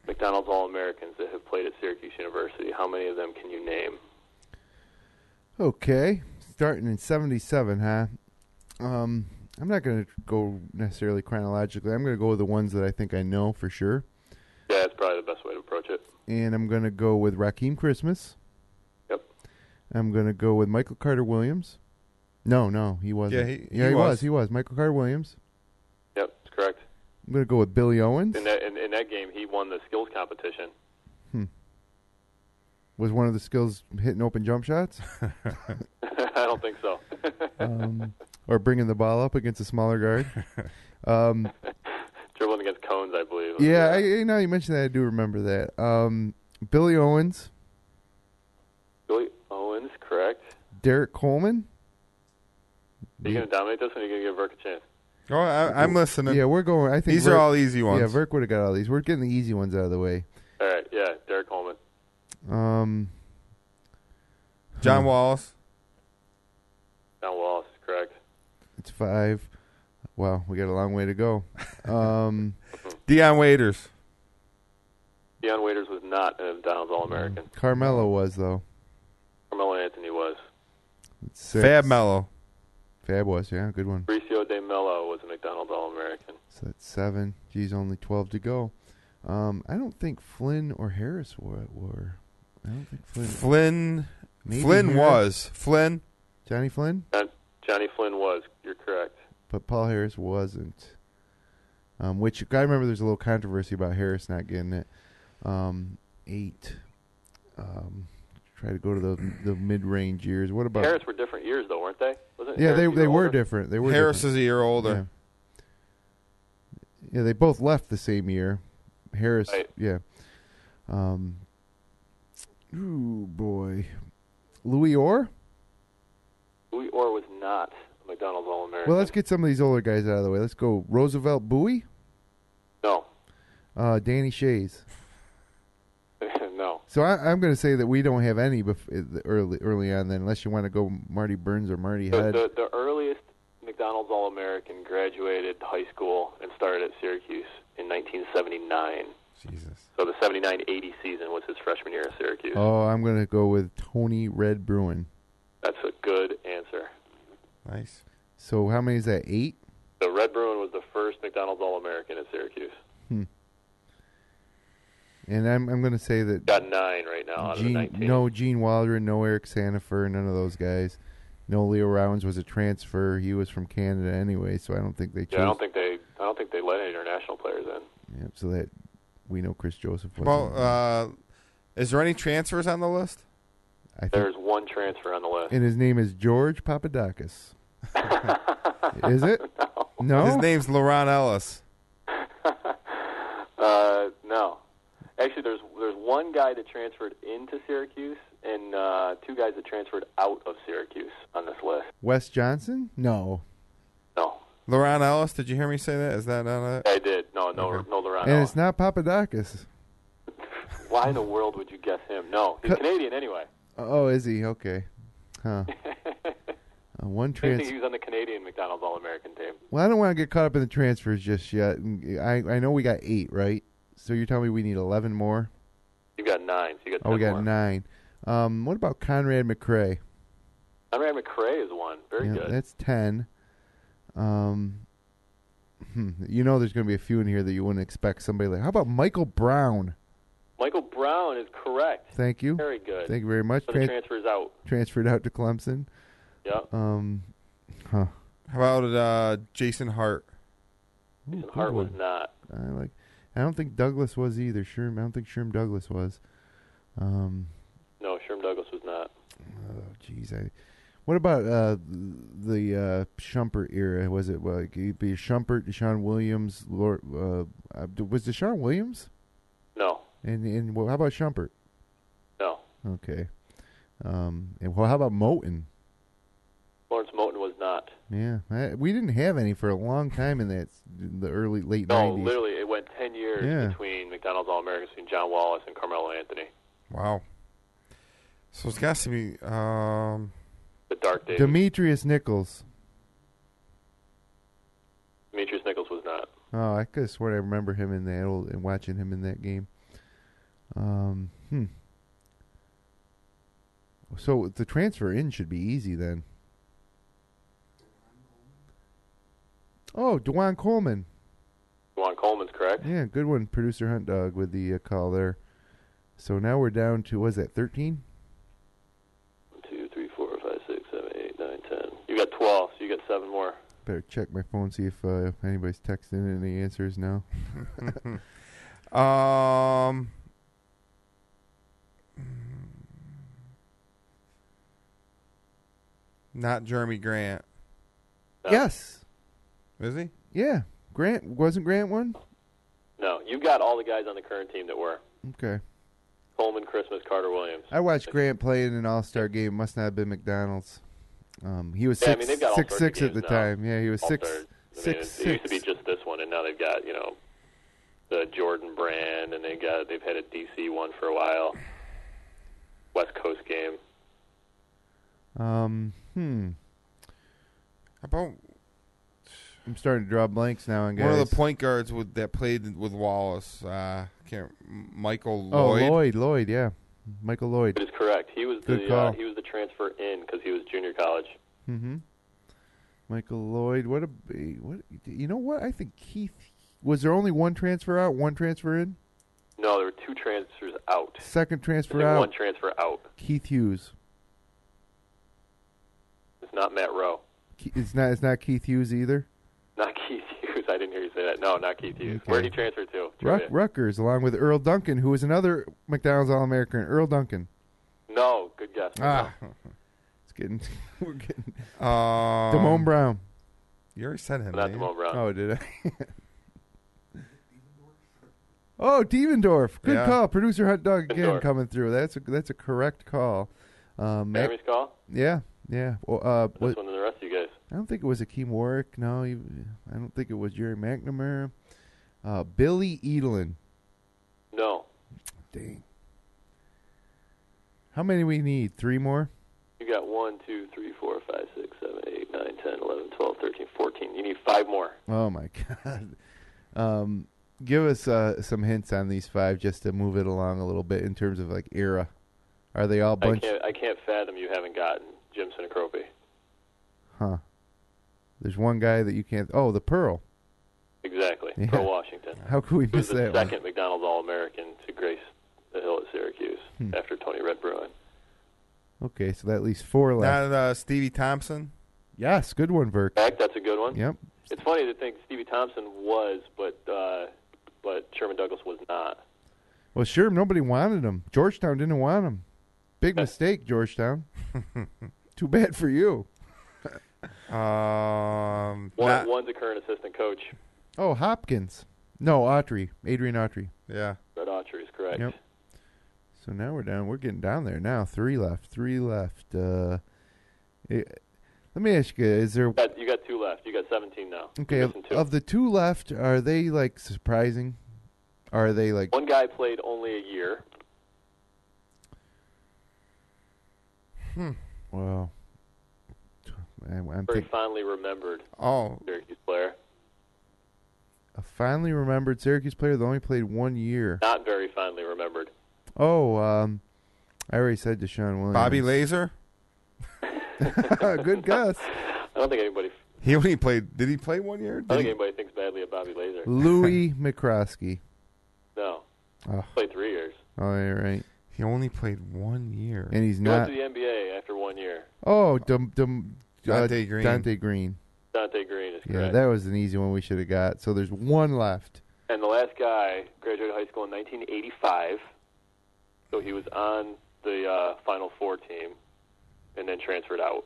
McDonald's All-Americans that have played at Syracuse University. How many of them can you name? Okay, starting in 77, huh? I'm not going to go necessarily chronologically. I'm going to go with the ones that I think I know for sure. Yeah, that's probably the best way to approach it. And I'm going to go with Rakeem Christmas. Yep. I'm going to go with Michael Carter Williams. No, he wasn't. Yeah, he was. He was. Michael Carter Williams. Yep, that's correct. I'm going to go with Billy Owens. In that game, he won the skills competition. Was one of the skills hitting open jump shots? I don't think so. Or bringing the ball up against a smaller guard. Dribbling against cones, I believe. Yeah, now you mentioned that, I do remember that. Billy Owens. Billy Owens, correct. Derek Coleman. Are you going to dominate this, or are you going to give Verk a chance? Oh, I'm listening. Yeah, we're going. I think these are all easy ones. Yeah, Verk would have got all these. We're getting the easy ones out of the way. All right, yeah, Derek Coleman. John Wallace. John Wallace, correct. It's 5. Wow, we got a long way to go. Deion Waiters. Deion Waiters was not a McDonald's All-American. Carmelo was, though. Carmelo Anthony was. Fab Mello. Fab was, yeah, good one. Mauricio de Mello was a McDonald's All-American. So that's 7. Geez, only 12 to go. I don't think Flynn or Harris were. I don't think Flynn. Flynn was. Flynn? Johnny Flynn? Johnny Flynn was. You're correct. But Paul Harris wasn't. Which, I remember there's a little controversy about Harris not getting it. 8. Try to go to the mid-range years. What about Harris were different years, though, weren't they? Wasn't yeah, Harris they were older? different. They were Harris different. is a year older. Yeah, they both left the same year. Harris, right. Yeah. Ooh, boy. Louis Orr? Louis Orr was not a McDonald's All-American. Well, let's get some of these older guys out of the way. Let's go Roosevelt Bowie? No. Danny Shays. No. So I'm going to say that we don't have any early on then, unless you want to go Marty Burns or Marty Head. The earliest McDonald's All-American graduated high school and started at Syracuse in 1979. Jesus. So the 79-80 season was his freshman year at Syracuse. Oh, I'm going to go with Tony Red Bruin. That's a good answer. Nice. So how many is that, 8? So Red Bruin was the first McDonald's All-American at Syracuse. And I'm going to say that Got 9 right now out of the 19. No Gene Waldron, no Eric Sandifer, none of those guys. No Leo Rounds was a transfer. He was from Canada anyway, so I don't think they chose. Yeah, I don't think they let any international players in. Yeah, so that we know Chris Joseph was. Well, is there any transfers on the list? I think, There's one transfer on the list. and his name is George Papadakis. Is it? No. His name's Laron Ellis. No. Actually, there's one guy that transferred into Syracuse and 2 guys that transferred out of Syracuse on this list. Wes Johnson? No. No. Laron Ellis, did you hear me say that? Is that on it? I did. No, Okay. no Laron And Ellis. it's not Papadakis. Why in the world would you guess him? No, he's Canadian anyway. Oh, is he? Okay. Huh. One I think transfer. he was on the Canadian McDonald's All-American team. Well, I don't want to get caught up in the transfers just yet. I know we got 8, right? So you're telling me we need 11 more? You got 9. So you got 10 Oh, we got more. 9. What about Conrad McRae? Conrad McRae is one. Very good. That's 10. You know there's going to be a few in here that you wouldn't expect somebody like. How about Michael Brown? Michael Brown is correct. Thank you. Very good. Thank you very much. So the transfer's out. Transferred out to Clemson. Yep. Huh. How about Jason Hart? Jason Hart was not. I don't think Douglas was either. I don't think Sherm Douglas was. No, Sherm Douglas was not. Oh, jeez. What about the Shumpert era? Was it like it'd be Shumpert, Deshaun Williams? Was Deshaun Williams? No. And how about Shumpert? No. Okay. And how about Moten? Lawrence Moten was not. Yeah, we didn't have any for a long time in the late 90s. No, literally, it went 10 years Yeah. between McDonald's All-Americans, between John Wallace and Carmelo Anthony. Wow. So it's got to be The dark days. Demetrius Nichols. Demetrius Nichols was not. Oh, I could have sworn I remember him in that and watching him in that game. So the transfer in should be easy then. Oh, DeJuan Coleman. DeJuan Coleman's correct. Yeah, good one, producer Hunt Dog with the call there. So now we're down to, was that 13? 1, 2, 3, 4, 5, 6, 7, 8, 9, 10. You got 12, so you got 7 more. Better check my phone, see if anybody's texting any answers now. Not Jeremy Grant. No. Yes. Is he? Yeah. Wasn't Grant one? No, you got all the guys on the current team that were. Okay. Coleman, Christmas, Carter Williams. I watched Grant play in an All-Star game. Must not have been McDonald's. He was Yeah, I mean, they've got all sorts of 6'6" at the games now. time. Yeah, he was All 6'6". sorts. I mean, it used to be just this one, and now they've got, the Jordan brand, and they've had a DC one for a while. West Coast game. How I'm starting to draw blanks now on guys. One of the point guards that played with Wallace. Michael Lloyd. Lloyd, yeah. Michael Lloyd. That is correct. He was Good call. he was the transfer in because he was junior college. Mm-hmm. Michael Lloyd. What? You know what? I think Keith. Was there only one transfer out, one transfer in? No, there were 2 transfers out. Second transfer and out. One transfer out. Keith Hughes. It's not Matt Rowe. It's not Keith Hughes either. Not Keith Hughes. I didn't hear you say that. No, not Keith Hughes. Okay. Where did he transfer to? Rutgers, along with Earl Duncan, who was another McDonald's All-American. Earl Duncan. No, good guess. It's getting. We're getting. Damone Brown. You already said him. Not Damone Brown. Oh, did I? Oh, Devendorf. Good call. Producer Hot Dog again coming through. That's a correct call. Jeremy's call? Yeah. This one and the rest of you guys. I don't think it was Akeem Warwick. No, I don't think it was Jerry McNamara. Billy Edelin. No. Dang. How many we need? 3 more? You got 1, 2, 3, 4, 5, 6, 7, 8, 9, 10, 11, 12, 13, 14. You need 5 more. Oh, my God. Give us some hints on these 5 just to move it along a little bit in terms of, like, era. Are they all bunch? I can't fathom you haven't gotten Jim Sinacropi. Huh. There's one guy that you can't... Oh, the Pearl. Exactly. Yeah. Pearl Washington. How could we miss that one? He was the second McDonald's All-American to grace the hill at Syracuse after Tony Red Bruin. Okay, so that leaves 4 left. Not Stevie Thompson? Yes, good one, Burke. That's a good one. Yep. It's funny to think Stevie Thompson was, but Sherman Douglas was not. Well, sure, nobody wanted him. Georgetown didn't want him. Big mistake, Georgetown. Too bad for you. One's a current assistant coach. Oh, Hopkins. No, Autry. Adrian Autry. Yeah. Red Autry is correct. Yep. So now we're down. We're getting down there now. 3 left. Let me ask you, is there... You got 2 left. You got 17 now. Okay, of the 2 left, are they, like, surprising? Are they, like... One guy played only a year. Wow. I'm Very fondly remembered Syracuse player. A fondly remembered Syracuse player that only played 1 year. Not very fondly remembered. Oh, I already said Deshaun Williams. Bobby Laser? Good guess. I don't think anybody... He only played... Did he play 1 year? I don't think anybody thinks badly of Bobby Laser. Louis McCroskey. No. Oh. Played 3 years. Oh, you're right. He only played 1 year. And he's he not... went to the NBA after 1 year. Oh, Dante Green. Dante Green. Dante Green is correct. Yeah, that was an easy one we should have got. So there's 1 left. And the last guy graduated high school in 1985. So he was on the Final Four team and then transferred out.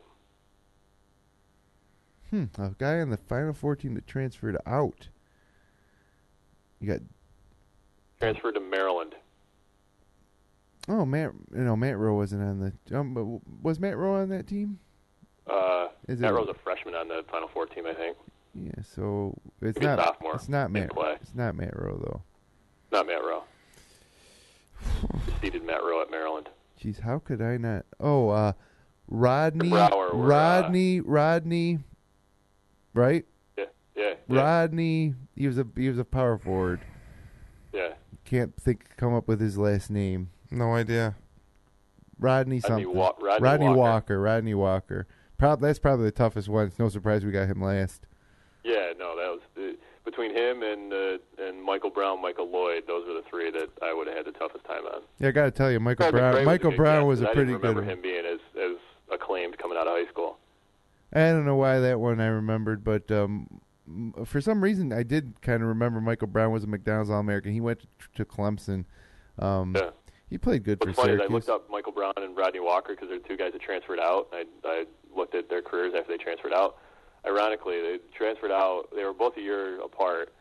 A guy on the Final Four team that transferred out. You got... Transferred to Maryland. Oh, Matt Rowe wasn't on the... was Matt Rowe on that team? Matt Rowe's a freshman on the Final Four team, I think. Yeah, so it's Maybe not sophomore. It's not Matt. Play. It's not Matt Rowe though. Not Matt Rowe. Defeated Matt Rowe at Maryland. Jeez, how could I not? Oh, Rodney. Rodney. Right? Yeah. Rodney. He was a power forward. Yeah. Can't come up with his last name. No idea. Rodney something. Rodney Walker. Rodney Walker. That's probably the toughest one. It's no surprise we got him last. Yeah, no, that was between him and Michael Brown, Michael Lloyd. Those were the 3 that I would have had the toughest time on. Yeah, I got to tell you, Michael Brown was a pretty good one. I didn't remember him being as acclaimed coming out of high school. I don't know why that one I remembered, but for some reason I did kind of remember Michael Brown was a McDonald's All-American. He went to Clemson. Yeah. He played good for Syracuse. Syracuse. I looked up Michael Brown and Rodney Walker because they're 2 guys that transferred out. I looked at their careers after they transferred out. Ironically, they transferred out. They were both a year apart.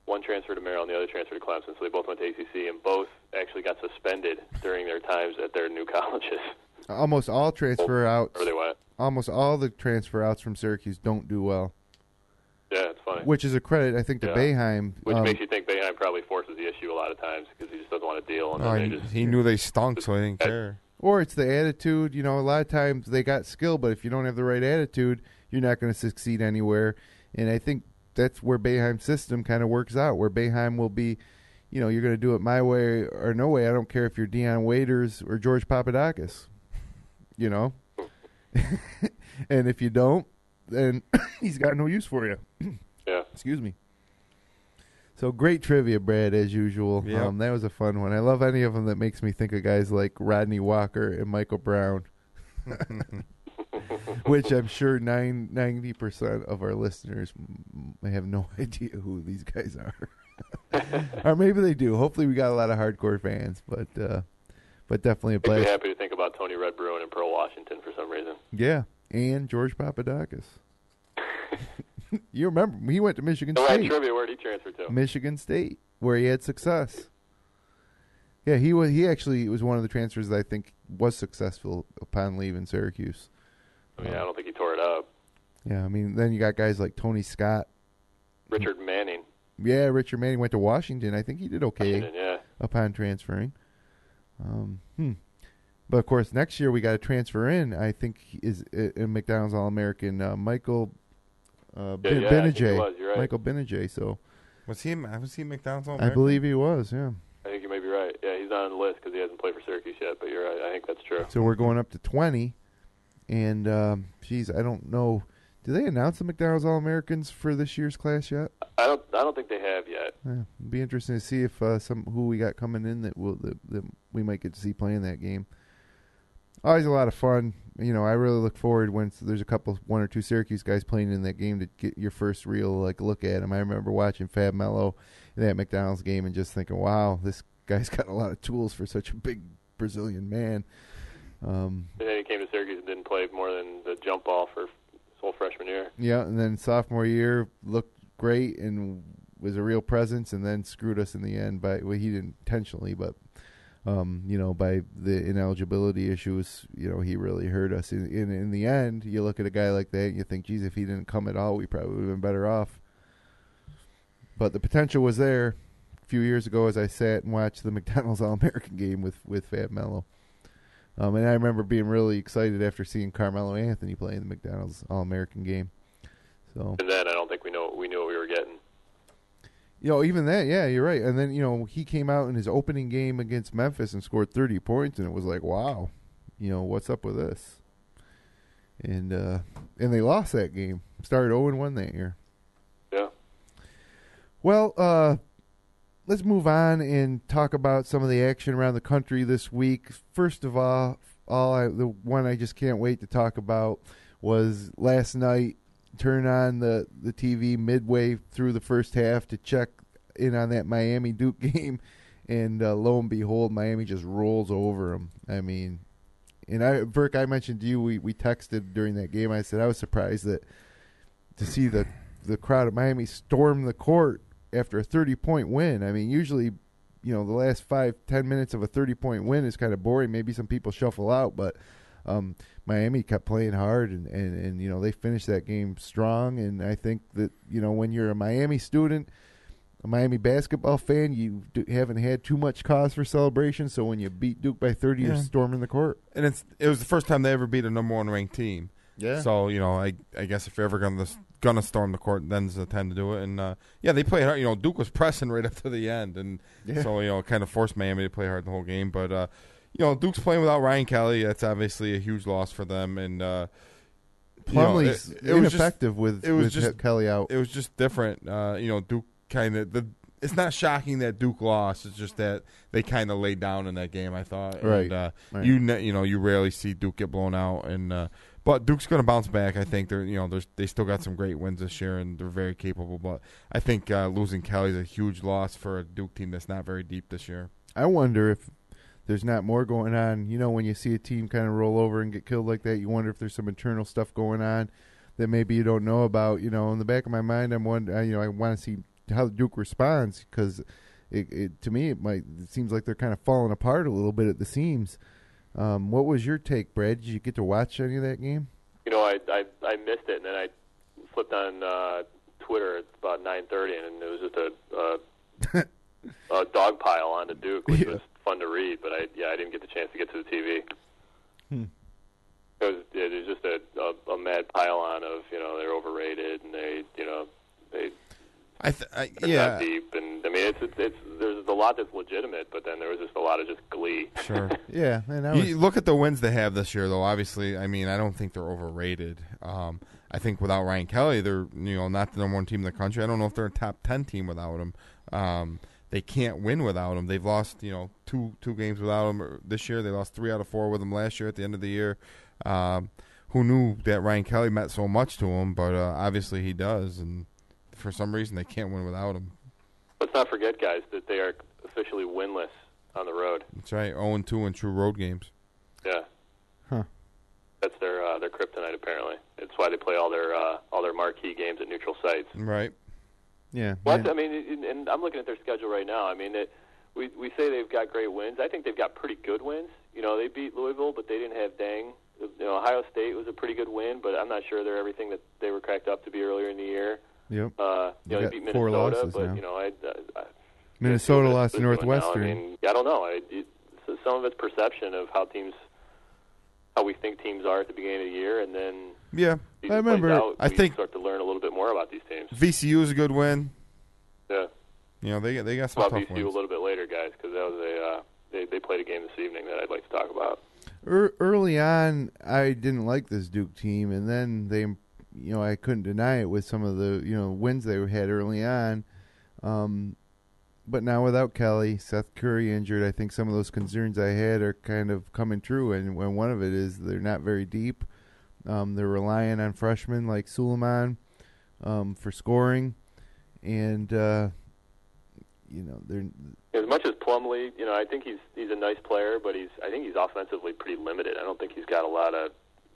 One transferred to Maryland, the other transferred to Clemson, so they both went to ACC, and both actually got suspended during their times at their new colleges. Almost all transfer outs. Where they went. Almost all the transfer outs from Syracuse don't do well. Yeah, it's funny. Which is a credit, I think, to Boeheim. Which makes you think Boeheim probably forces the issue a lot of times because he just doesn't want to deal. And he knew they stunk, so he didn't care. Or it's the attitude. A lot of times they got skill, but if you don't have the right attitude, you're not going to succeed anywhere. And I think that's where Boeheim's system kind of works out, where Boeheim will be, you're going to do it my way or no way. I don't care if you're Deion Waiters or George Papadakis, And if you don't, then he's got no use for you. Yeah. Excuse me. So great trivia, Brad, as usual. Yep. That was a fun one. I love any of them that makes me think of guys like Rodney Walker and Michael Brown, which I'm sure 90% of our listeners have no idea who these guys are. Or maybe they do. Hopefully we got a lot of hardcore fans, but definitely a Makes me blast. happy to think about Tony Red Bruin and Pearl Washington for some reason. Yeah, and George Papadakis. You remember, he went to Michigan So State. trivia, where did he transfer to? Michigan State, where he had success. Yeah, he actually was one of the transfers that I think was successful upon leaving Syracuse. I don't think he tore it up. Yeah, I mean, then you got guys like Tony Scott. Richard Manning. Yeah, Richard Manning went to Washington. I think he did okay Washington, yeah. upon transferring. But, of course, next year we got to transfer in, I think, is a McDonald's All-American, Michael Benajay. Was, you're right. Michael Benajay, so. Was he McDonald's All I believe he was, yeah. I think you may be right. Yeah, he's not on the list because he hasn't played for Syracuse yet, but you're right. I think that's true. So we're going up to 20. And, I don't know. Do they announce the McDonald's All-Americans for this year's class yet? I don't think they have yet. Yeah, it'd be interesting to see if who we got coming in that we might get to see playing that game. Always a lot of fun. I really look forward when there's one or two Syracuse guys playing in that game to get your first real look at them. I remember watching Fab Mello in that McDonald's game and just thinking, wow, this guy's got a lot of tools for such a big Brazilian man. And then he came to Syracuse and didn't play more than the jump ball for his whole freshman year. Yeah, and then sophomore year looked great and was a real presence, and then screwed us in the end he didn't intentionally, but by the ineligibility issues, he really hurt us. In the end, you look at a guy like that and you think, geez, if he didn't come at all, we probably would have been better off. But the potential was there. A few years ago, as I sat and watched the McDonald's All-American game with Fab Mello. And I remember being really excited after seeing Carmelo Anthony play in the McDonald's All-American game. So. And then I don't think we knew what we were getting. Even that, yeah, you're right. And then, he came out in his opening game against Memphis and scored 30 points, and it was like, wow, what's up with this? And they lost that game. Started 0-1 that year. Yeah. Well, let's move on and talk about some of the action around the country this week. First of all, the one I just can't wait to talk about was last night. Turn on the TV midway through the first half to check in on that Miami-Duke game, and lo and behold, Miami just rolls over them. I mean, and Burke, I mentioned to you, we texted during that game. I said I was surprised to see the crowd of Miami storm the court after a 30-point win. I mean, usually, the last 5-10 minutes of a 30-point win is kind of boring. Maybe some people shuffle out, but Miami kept playing hard, and they finished that game strong. And I think that, when you're a Miami student, a Miami basketball fan, you haven't had too much cause for celebration. So when you beat Duke by 30, you're storming the court. And it was the first time they ever beat a number one ranked team. Yeah. So, I guess if you're ever gonna storm the court, then's the time to do it. And they played hard. Duke was pressing right up to the end, and so it kind of forced Miami to play hard the whole game. But Duke's playing without Ryan Kelly. That's obviously a huge loss for them. And Plumlee's ineffective with Kelly out. It was just different. Duke kind of it's not shocking that Duke lost. It's just that they kind of laid down in that game, I thought. Right. And, right. You rarely see Duke get blown out, and but Duke's going to bounce back. I think they still got some great wins this year, and they're very capable. But I think losing Kelly is a huge loss for a Duke team that's not very deep this year. I wonder if there's not more going on. When you see a team kind of roll over and get killed like that, you wonder if there's some internal stuff going on that maybe you don't know about. In the back of my mind, I want to see how Duke responds, because to me it seems like they're kind of falling apart a little bit at the seams. What was your take, Brad? Did you get to watch any of that game? I missed it, and then I flipped on Twitter at about 9:30, and it was just a dog pile onto Duke, which was fun to read. But I didn't get the chance to get to the TV. It was just a mad pile on of they're overrated, and they They're not deep, and I mean it's there's a lot that's legitimate, but then there was just a lot of just glee. Sure. Yeah, and you look at the wins they have this year, though. Obviously, I mean, I don't think they're overrated. I think without Ryan Kelly, they're not the number one team in the country. I don't know if they're a top 10 team without him. They can't win without him. They've lost two games without him this year. They lost 3 out of 4 with him last year at the end of the year. Who knew that Ryan Kelly meant so much to him? But obviously he does, and for some reason they can't win without him. Let's not forget, guys, that they are officially winless on the road. That's right, 0-2 in true road games. Yeah. Huh. That's their kryptonite, apparently. It's why they play all their marquee games at neutral sites. Right. Yeah. Well, I mean, and I'm looking at their schedule right now. I mean, we say they've got great wins. I think they've got pretty good wins. They beat Louisville, but they didn't have Dang. Ohio State was a pretty good win, but I'm not sure they're everything that they were cracked up to be earlier in the year. Yep. They beat Minnesota, 4 losses but now. Minnesota lost to Northwestern. I mean, I don't know. Some of it's perception of how we think teams are at the beginning of the year, and then I remember. I think start to learn a little bit more about these teams. VCU is a good win. Yeah. They got some tough VCU wins. A little bit later, guys, because that was they played a game this evening that I'd like to talk about. Early on, I didn't like this Duke team, and then they, I couldn't deny it with some of the, wins they had early on. But now without Kelly, Seth Curry injured, I think some of those concerns I had are kind of coming true, and one of it is they're not very deep. They're relying on freshmen like Suleiman for scoring, and they're. As much as Plumlee, I think he's a nice player, but I think he's offensively pretty limited. I don't think he's got a lot of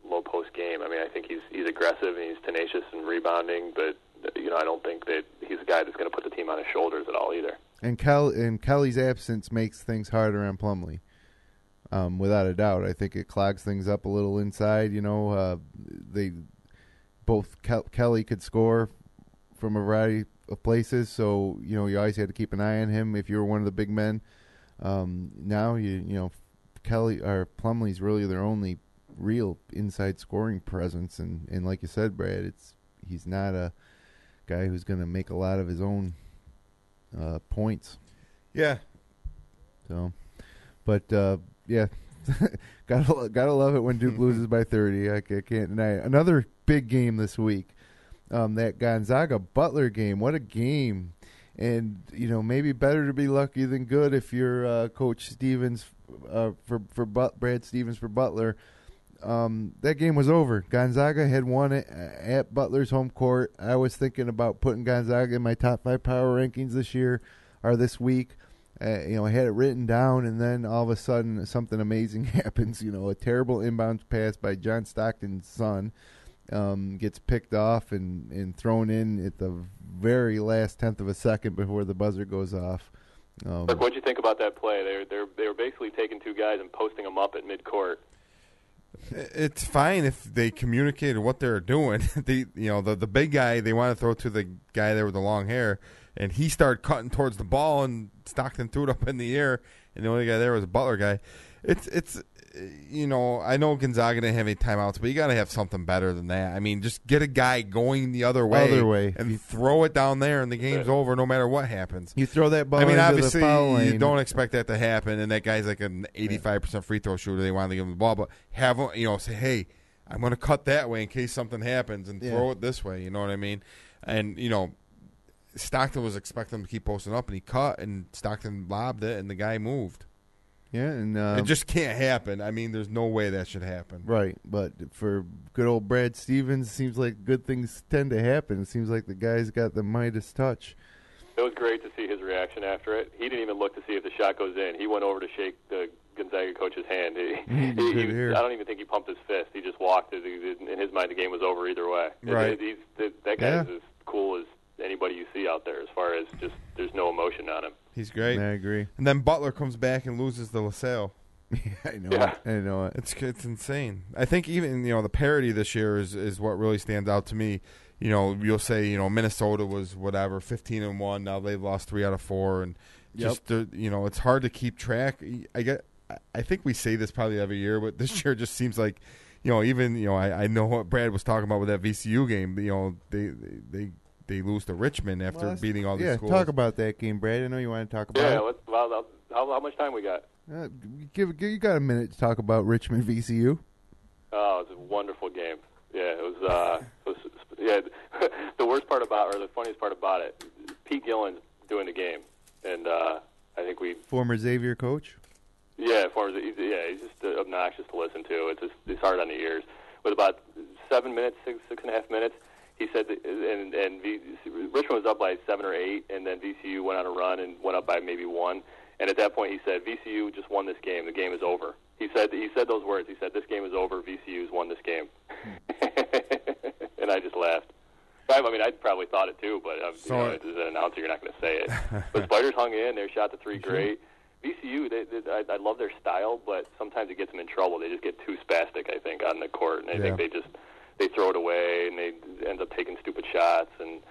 low post game. I mean, I think he's aggressive and he's tenacious and rebounding, but I don't think that he's a guy that's going to put the team on his shoulders at all either. And Kelly's absence makes things harder on Plumlee, without a doubt. I think it clogs things up a little inside. Kelly could score from a variety of places, so you always had to keep an eye on him if you were one of the big men. Now Kelly or Plumlee's really their only real inside scoring presence, and like you said, Brad, he's not a guy who's going to make a lot of his own points. Yeah. So, but yeah, gotta love it when Duke loses by 30. I can't deny it. Another big game this week. That Gonzaga-Butler game, what a game. And, maybe better to be lucky than good if you're Coach Stevens for Brad Stevens for Butler. That game was over. Gonzaga had won it at Butler's home court. I was thinking about putting Gonzaga in my top 5 power rankings this week. I had it written down, and then all of a sudden something amazing happens. A terrible inbound pass by John Stockton's son. Gets picked off and thrown in at the very last tenth of a second before the buzzer goes off. Look, what'd you think about that play? They were basically taking 2 guys and posting them up at midcourt. It's fine if they communicated what they were doing. The big guy they want to throw to the guy there with the long hair, and he started cutting towards the ball, and Stockton threw it up in the air, and the only guy there was a Butler guy. It's. I know Gonzaga didn't have any timeouts, but you got to have something better than that. I mean, just get a guy going the other way. And throw it down there, and the game's over no matter what happens. You throw that ball obviously, the foul lane. You don't expect that to happen, and that guy's like an 85% free throw shooter. They want to give him the ball, but have him, say, hey, I'm going to cut that way in case something happens and throw it this way. You know what I mean? And, Stockton was expecting him to keep posting up, and he cut, and Stockton lobbed it, and the guy moved. Yeah, and it just can't happen. I mean, there's no way that should happen. Right, but for good old Brad Stevens, it seems like good things tend to happen. It seems like the guy's got the Midas touch. It was great to see his reaction after it. He didn't even look to see if the shot goes in. He went over to shake the Gonzaga coach's hand. I don't even think he pumped his fist. He just walked. In his mind, the game was over either way. Right. That guy is as cool as anybody you see out there as far as just there's no emotion on him. He's great. I agree. And then Butler comes back and loses to LaSalle. I know it. It's insane. I think even the parity this year is what really stands out to me. You'll say Minnesota was whatever 15-1. Now they've lost 3 out of 4, and just it's hard to keep track. I think we say this probably every year, but this year just seems like I know what Brad was talking about with that VCU game. They they lose to Richmond after beating all these schools. Yeah, talk about that game, Brad. I know you want to talk about it. Yeah, how much time we got? You got a minute to talk about Richmond VCU. Oh, it was a wonderful game. Yeah, it was. The worst part about, or the funniest part about it, Pete Gillen's doing the game, and I think former Xavier coach. Yeah, he's just obnoxious to listen to. It's hard on the ears. With about 7 minutes, six and a half minutes, he said that, Richmond was up by 7 or 8, and then VCU went on a run and went up by maybe 1. And at that point, he said, "VCU just won this game. The game is over." He said those words. He said, "This game is over. VCU's won this game." And I just laughed. I mean, I probably thought it too, but as an announcer, you're not going to say it. But Spiders hung in. They shot the 3 great. VCU, I love their style, but sometimes it gets them in trouble. They just get too spastic, I think, on the court, and I think they throw it away, and they end up taking stupid shots. And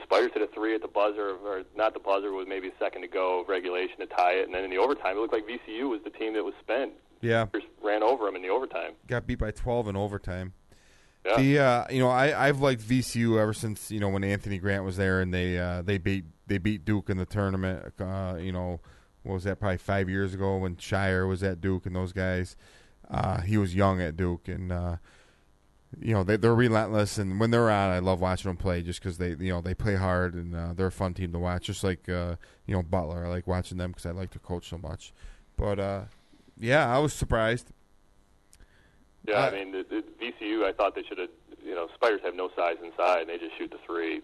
Spiders hit a 3 at the buzzer, or not the buzzer, with maybe a second to go of regulation to tie it, and then in the overtime, it looked like VCU was the team that was spent. Yeah, just ran over them in the overtime. Got beat by 12 in overtime. Yeah. I've liked VCU ever since when Anthony Grant was there, and they beat Duke in the tournament. What was that, probably 5 years ago when Shire was at Duke and those guys. He was young at Duke, and they're relentless. And when they're on, I love watching them play just because they play hard, and they're a fun team to watch. Just like Butler, I like watching them because I like to coach so much. But I was surprised. Yeah, I mean, the VCU, I thought they should have. Spiders have no size inside, and they just shoot the 3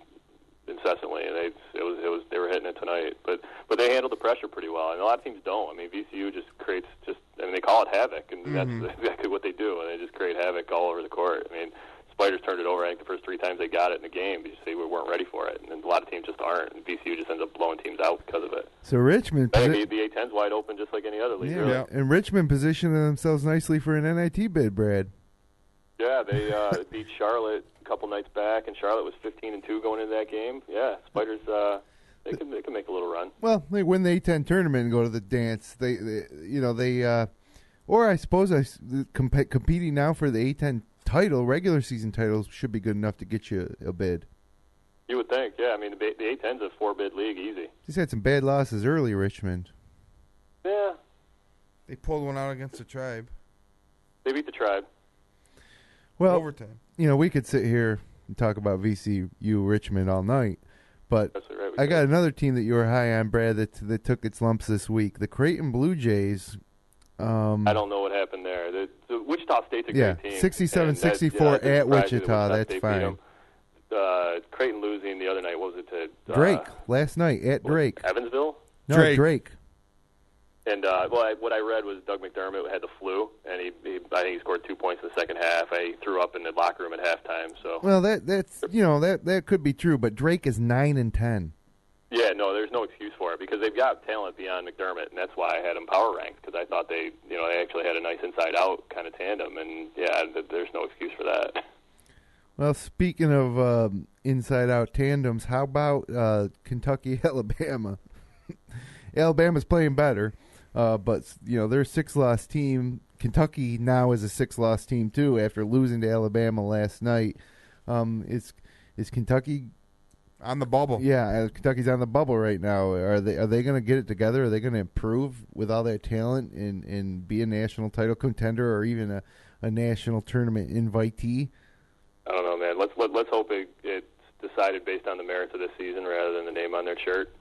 incessantly, and they were hitting it tonight. But they handled the pressure pretty well, and a lot of teams don't. I mean, VCU just creates they call it havoc, and that's exactly what they do, and they just create havoc all over the court. I mean, Spiders turned it over, I think, the first 3 times they got it in the game, because we weren't ready for it, and a lot of teams just aren't, and VCU just ends up blowing teams out because of it. So Richmond... I think the A-10's wide open just like any other league, really. Yeah, and Richmond positioned themselves nicely for an NIT bid, Brad. Yeah, they beat Charlotte a couple nights back, and Charlotte was 15-2 going into that game. Yeah, Spiders, they can make a little run. Well, they win the A-10 tournament and go to the dance. Or I suppose competing now for the A-10 title, regular season titles, should be good enough to get you a bid. You would think, yeah. I mean, the A-10's a 4-bid league, easy. Just had some bad losses early, Richmond. Yeah. They pulled one out against the Tribe. They beat the Tribe. Well, overtime. We could sit here and talk about VCU Richmond all night, but right, I got another team that you were high on, Brad, that took its lumps this week. The Creighton Blue Jays. I don't know what happened there. The Wichita State's a great team. 67-64 at Wichita. That's fine. Creighton losing the other night. What was it to Drake last night at Drake? Evansville? No, Drake. And what I read was Doug McDermott had the flu, and I think he scored 2 points in the second half. He threw up in the locker room at halftime. So that could be true, but Drake is 9-10. Yeah, no, there's no excuse for it because they've got talent beyond McDermott, and that's why I had them power ranked because I thought they actually had a nice inside-out kind of tandem, and there's no excuse for that. Well, speaking of inside-out tandems, how about Kentucky, Alabama? Alabama's playing better, but they're a 6-loss team. Kentucky now is a 6-loss team too after losing to Alabama last night. Is Kentucky on the bubble? Yeah, Kentucky's on the bubble right now. Are they going to get it together? Are they going to improve with all that talent and be a national title contender or even a national tournament invitee? I don't know, man. Let's hope it's decided based on the merits of this season rather than the name on their shirt.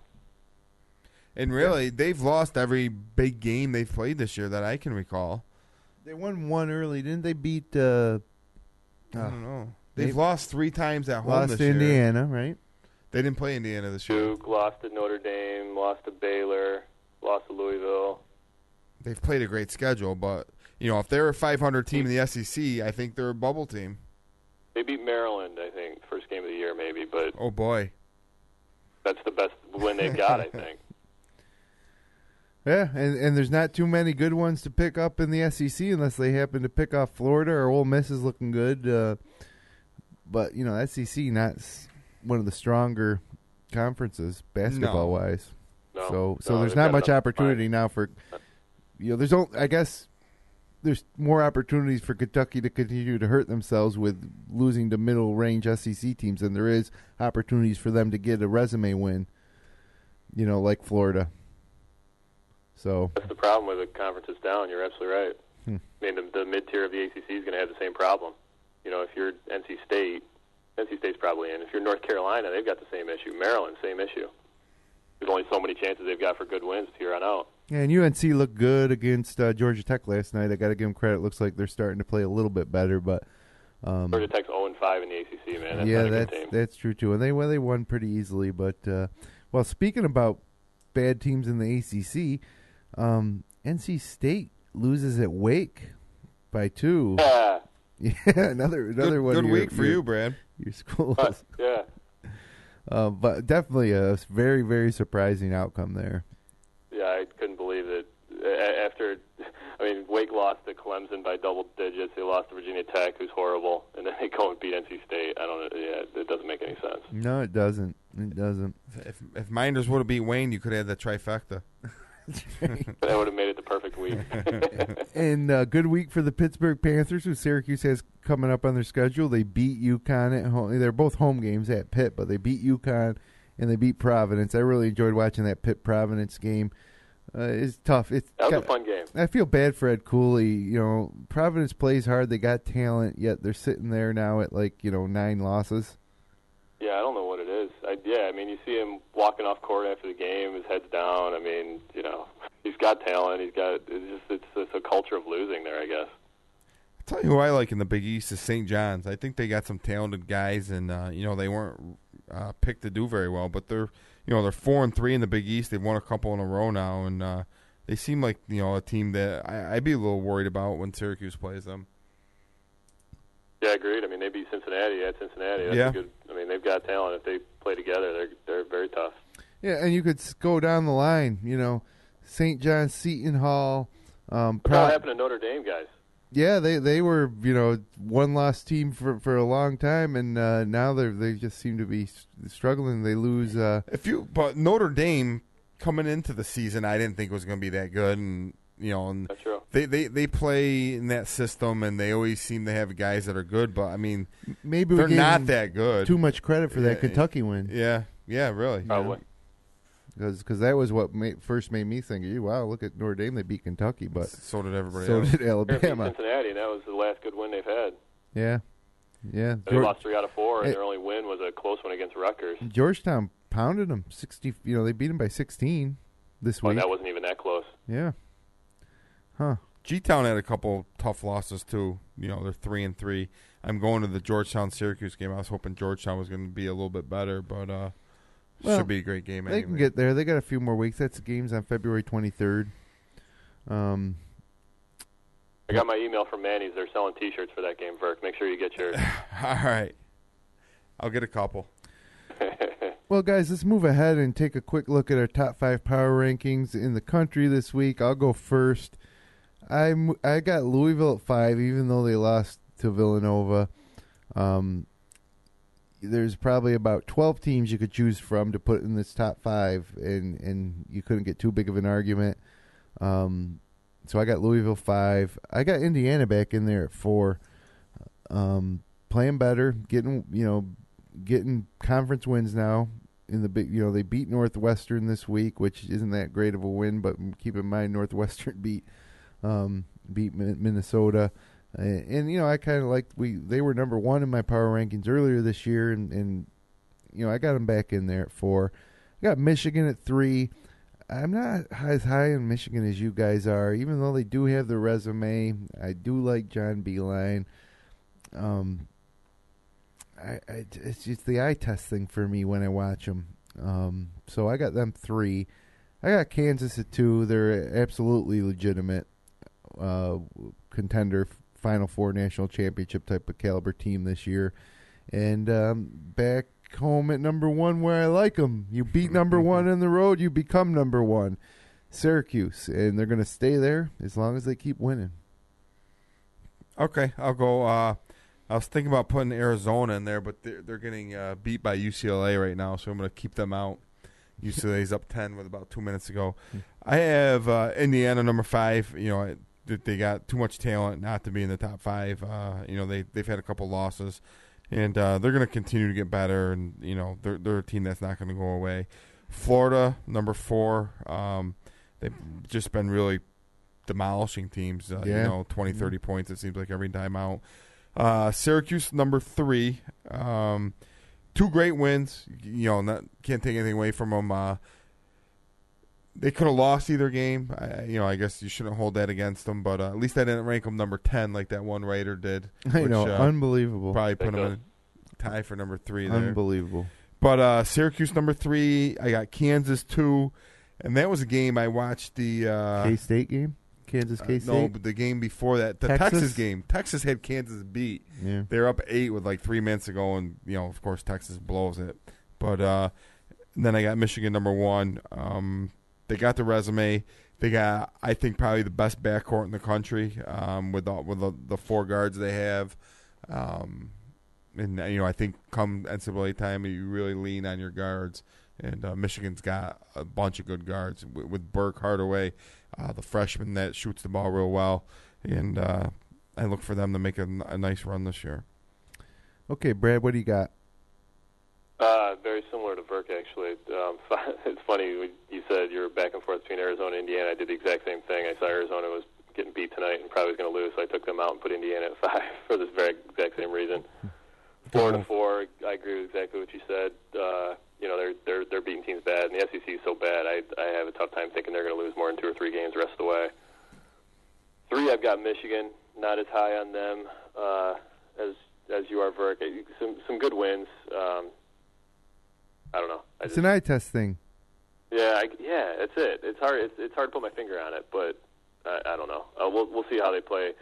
And really, they've lost every big game they've played this year that I can recall. They won one early, didn't they? Beat I don't know. They've lost 3 times at home this year. Lost to Indiana, right? They didn't play Indiana this year. Duke lost to Notre Dame, lost to Baylor, lost to Louisville. They've played a great schedule, but if they're a 500 team in the SEC, I think they're a bubble team. They beat Maryland, I think, first game of the year maybe, but oh boy, that's the best win they've got, I think. Yeah, and there's not too many good ones to pick up in the SEC unless they happen to pick off Florida or Ole Miss is looking good. But SEC not one of the stronger conferences basketball wise. No, so there's not much opportunity now for there's only, I guess there's more opportunities for Kentucky to continue to hurt themselves with losing to middle-range SEC teams than there is opportunities for them to get a resume win, like Florida. So that's the problem with the conferences down. You're absolutely right. I mean, the mid-tier of the ACC is going to have the same problem. If you're NC State's probably in. If you're North Carolina, they've got the same issue. Maryland, same issue. There's only so many chances they've got for good wins here on out. Yeah, and UNC looked good against Georgia Tech last night. I got to give them credit. Looks like they're starting to play a little bit better, but Georgia Tech's 0-5 in the ACC, man. That's yeah, not a good team. That's true too. And they won pretty easily. But speaking about bad teams in the ACC, NC State loses at Wake by 2. Yeah. Yeah, another one. Good week for you, Brad. Your schools. Yeah. But definitely a very, very surprising outcome there. Yeah, I couldn't believe it. Wake lost to Clemson by double digits. They lost to Virginia Tech, who's horrible, and then they go and beat NC State. It doesn't make any sense. No, it doesn't. It doesn't. If Minders would have beat Wayne, you could have had the trifecta. That would have made it the perfect week. And good week for the Pittsburgh Panthers, who Syracuse has coming up on their schedule. They beat UConn at home. They're both home games at Pitt, but they beat UConn and they beat Providence. I really enjoyed watching that Pitt-Providence game. It's tough. That was a fun game. I feel bad for Ed Cooley. Providence plays hard. They got talent, yet they're sitting there now at 9 losses. Yeah, I don't know what it is. You see him walking off court after the game, his head's down. He's got talent. It's just a culture of losing there, I guess. I'll tell you who I like in the Big East is St. John's. I think they got some talented guys, and they weren't picked to do very well, but they're 4-3 in the Big East. They've won a couple in a row now, and they seem like a team that I'd be a little worried about when Syracuse plays them. Yeah, agreed. They beat Cincinnati at Cincinnati. That's good. They've got talent. If they play together, they're very tough. Yeah, and you could go down the line. St. John's, Seton Hall. What happened to Notre Dame, guys? Yeah, they were one-loss team for a long time, and now they just seem to be struggling. They lose. But Notre Dame coming into the season, I didn't think it was going to be that good, and that's true. They play in that system, and they always seem to have guys that are good. But maybe they're not that good. Too much credit for that Kentucky win. Yeah, really. Probably. Because that was what first made me think, wow, look at Notre Dame. They beat Kentucky, but so did everybody else. So did Alabama. Cincinnati, and that was the last good win they've had. Yeah. They lost 3 out of 4, and their only win was a close one against Rutgers. Georgetown pounded them 60. They beat them by 16 this week. That wasn't even that close. Yeah. Huh. G-Town had a couple tough losses too. They're 3-3. I'm going to the Georgetown-Syracuse game. I was hoping Georgetown was going to be a little bit better, but should be a great game anyway. They can get there. They got a few more weeks. That's the game's on February 23rd. I got my email from Manny's. They're selling T-shirts for that game, Verk. Make sure you get yours. All right. I'll get a couple. Well, guys, let's move ahead and take a quick look at our top 5 power rankings in the country this week. I'll go first. I got Louisville at 5, even though they lost to Villanova. There's probably about 12 teams you could choose from to put in this top 5, and you couldn't get too big of an argument. So I got Louisville 5. I got Indiana back in there at 4. Playing better, getting conference wins now. In the big, they beat Northwestern this week, which isn't that great of a win, but keep in mind Northwestern beat Minnesota. And I kind of liked they were number 1 in my power rankings earlier this year, and I got them back in there at 4. I got Michigan at 3. I'm not as high in Michigan as you guys are, even though they do have the resume. I do like John Beilein. It's just the eye test thing for me when I watch them. So I got them 3. I got Kansas at 2. They're absolutely legitimate contender, Final Four national championship type of caliber team this year. And back home at number 1 where I like them. You beat number 1 on the road, you become number 1. Syracuse. And they're going to stay there as long as they keep winning. Okay, I'll go. I was thinking about putting Arizona in there, but they're getting beat by UCLA right now, so I'm going to keep them out. UCLA's up 10 with about 2 minutes to go. I have Indiana number 5. they got too much talent not to be in the top 5. They've had a couple losses, and they're going to continue to get better. And they're a team that's not going to go away. Florida, number 4. They've just been really demolishing teams. 20, 30 points. It seems like every time out. Syracuse, number 3. 2 great wins. Can't take anything away from them. They could have lost either game. I guess you shouldn't hold that against them, but at least I didn't rank them number 10 like that one writer did. Unbelievable. Probably put them in a tie for number 3 there. Unbelievable. But Syracuse number 3. I got Kansas 2, and that was a game I watched the K-State game. Kansas K-State. No, but the game before that, the Texas game. Texas had Kansas beat. Yeah. They were up 8 with like 3 minutes to go, and of course Texas blows it. But then I got Michigan number 1. They got the resume. They got, I think, probably the best backcourt in the country with the 4 guards they have. And I think come NCAA time, you really lean on your guards. And Michigan's got a bunch of good guards with Burke Hardaway, the freshman that shoots the ball real well. And I look for them to make a nice run this year. Okay, Brad, what do you got? Very similar to Burke, actually. It's funny, you said you were back and forth between Arizona and Indiana. I did the exact same thing. I saw Arizona was getting beat tonight and probably was going to lose, so I took them out and put Indiana at 5 for this very exact same reason. Florida 4, I agree with exactly what you said. They're beating teams bad, and the SEC is so bad, I have a tough time thinking they're going to lose more than 2 or 3 games the rest of the way. 3, I've got Michigan, not as high on them as you are, Burke. Some good wins. I don't know. It's an eye test thing. Yeah, that's it. It's hard. It's hard to put my finger on it, but I don't know. We'll see how they play.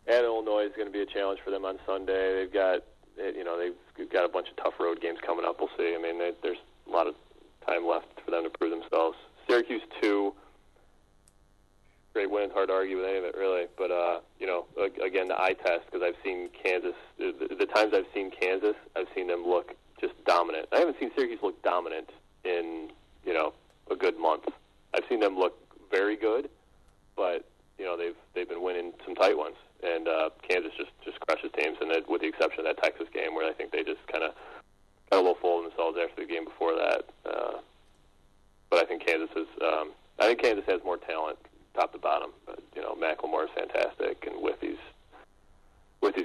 At Illinois is going to be a challenge for them on Sunday. They've got a bunch of tough road games coming up. We'll see. I mean, there's a lot of time left for them to prove themselves. Syracuse 2, great win. Hard to argue with any of it, really. But again, the eye test, because I've seen Kansas. The times I've seen Kansas, I've seen them look just dominant. I haven't seen Syracuse look dominant in a good month. I've seen them look very good, but they've been winning some tight ones, and Kansas just crushes teams. And with the exception of that Texas game, where I think they just kind of got a little full of themselves after the game before that. But I think Kansas has more talent top to bottom. McLemore is fantastic, and with he's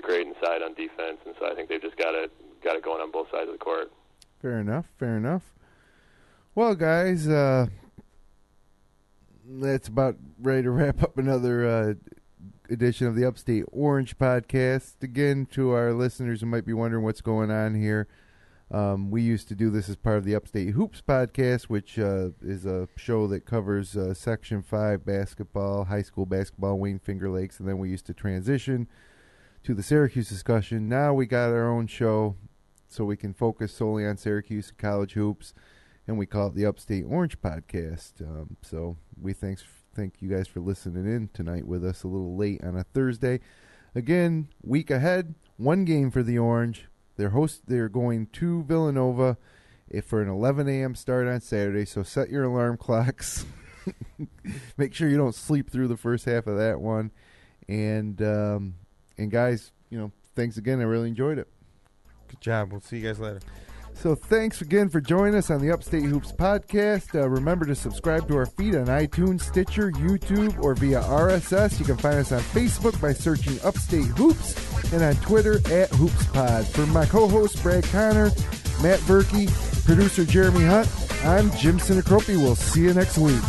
great inside on defense, and so I think they've just got it going on both sides of the court. Fair enough. Well, guys, that's about ready to wrap up another edition of the Upstate Orange podcast. Again, to our listeners who might be wondering what's going on here, we used to do this as part of the Upstate Hoops podcast, which is a show that covers Section 5 basketball, high school basketball, Wayne Finger Lakes, and then we used to transition to the Syracuse discussion. Now we got our own show, so we can focus solely on Syracuse college hoops, and we call it the Upstate Orange podcast. So we thank you guys for listening in tonight with us a little late on a Thursday. Again, week ahead, 1 game for the Orange. They're going to Villanova for an 11 a.m. start on Saturday, so set your alarm clocks. Make sure you don't sleep through the first half of that one. And guys, thanks again. I really enjoyed it. Good job. We'll see you guys later. So thanks again for joining us on the Upstate Hoops podcast. Remember to subscribe to our feed on iTunes, Stitcher, YouTube, or via RSS. You can find us on Facebook by searching Upstate Hoops, and on Twitter at HoopsPod. For my co-host Brad Connor, Matt Berkey, producer Jeremy Hunt, I'm Jim Sinacropi. We'll see you next week.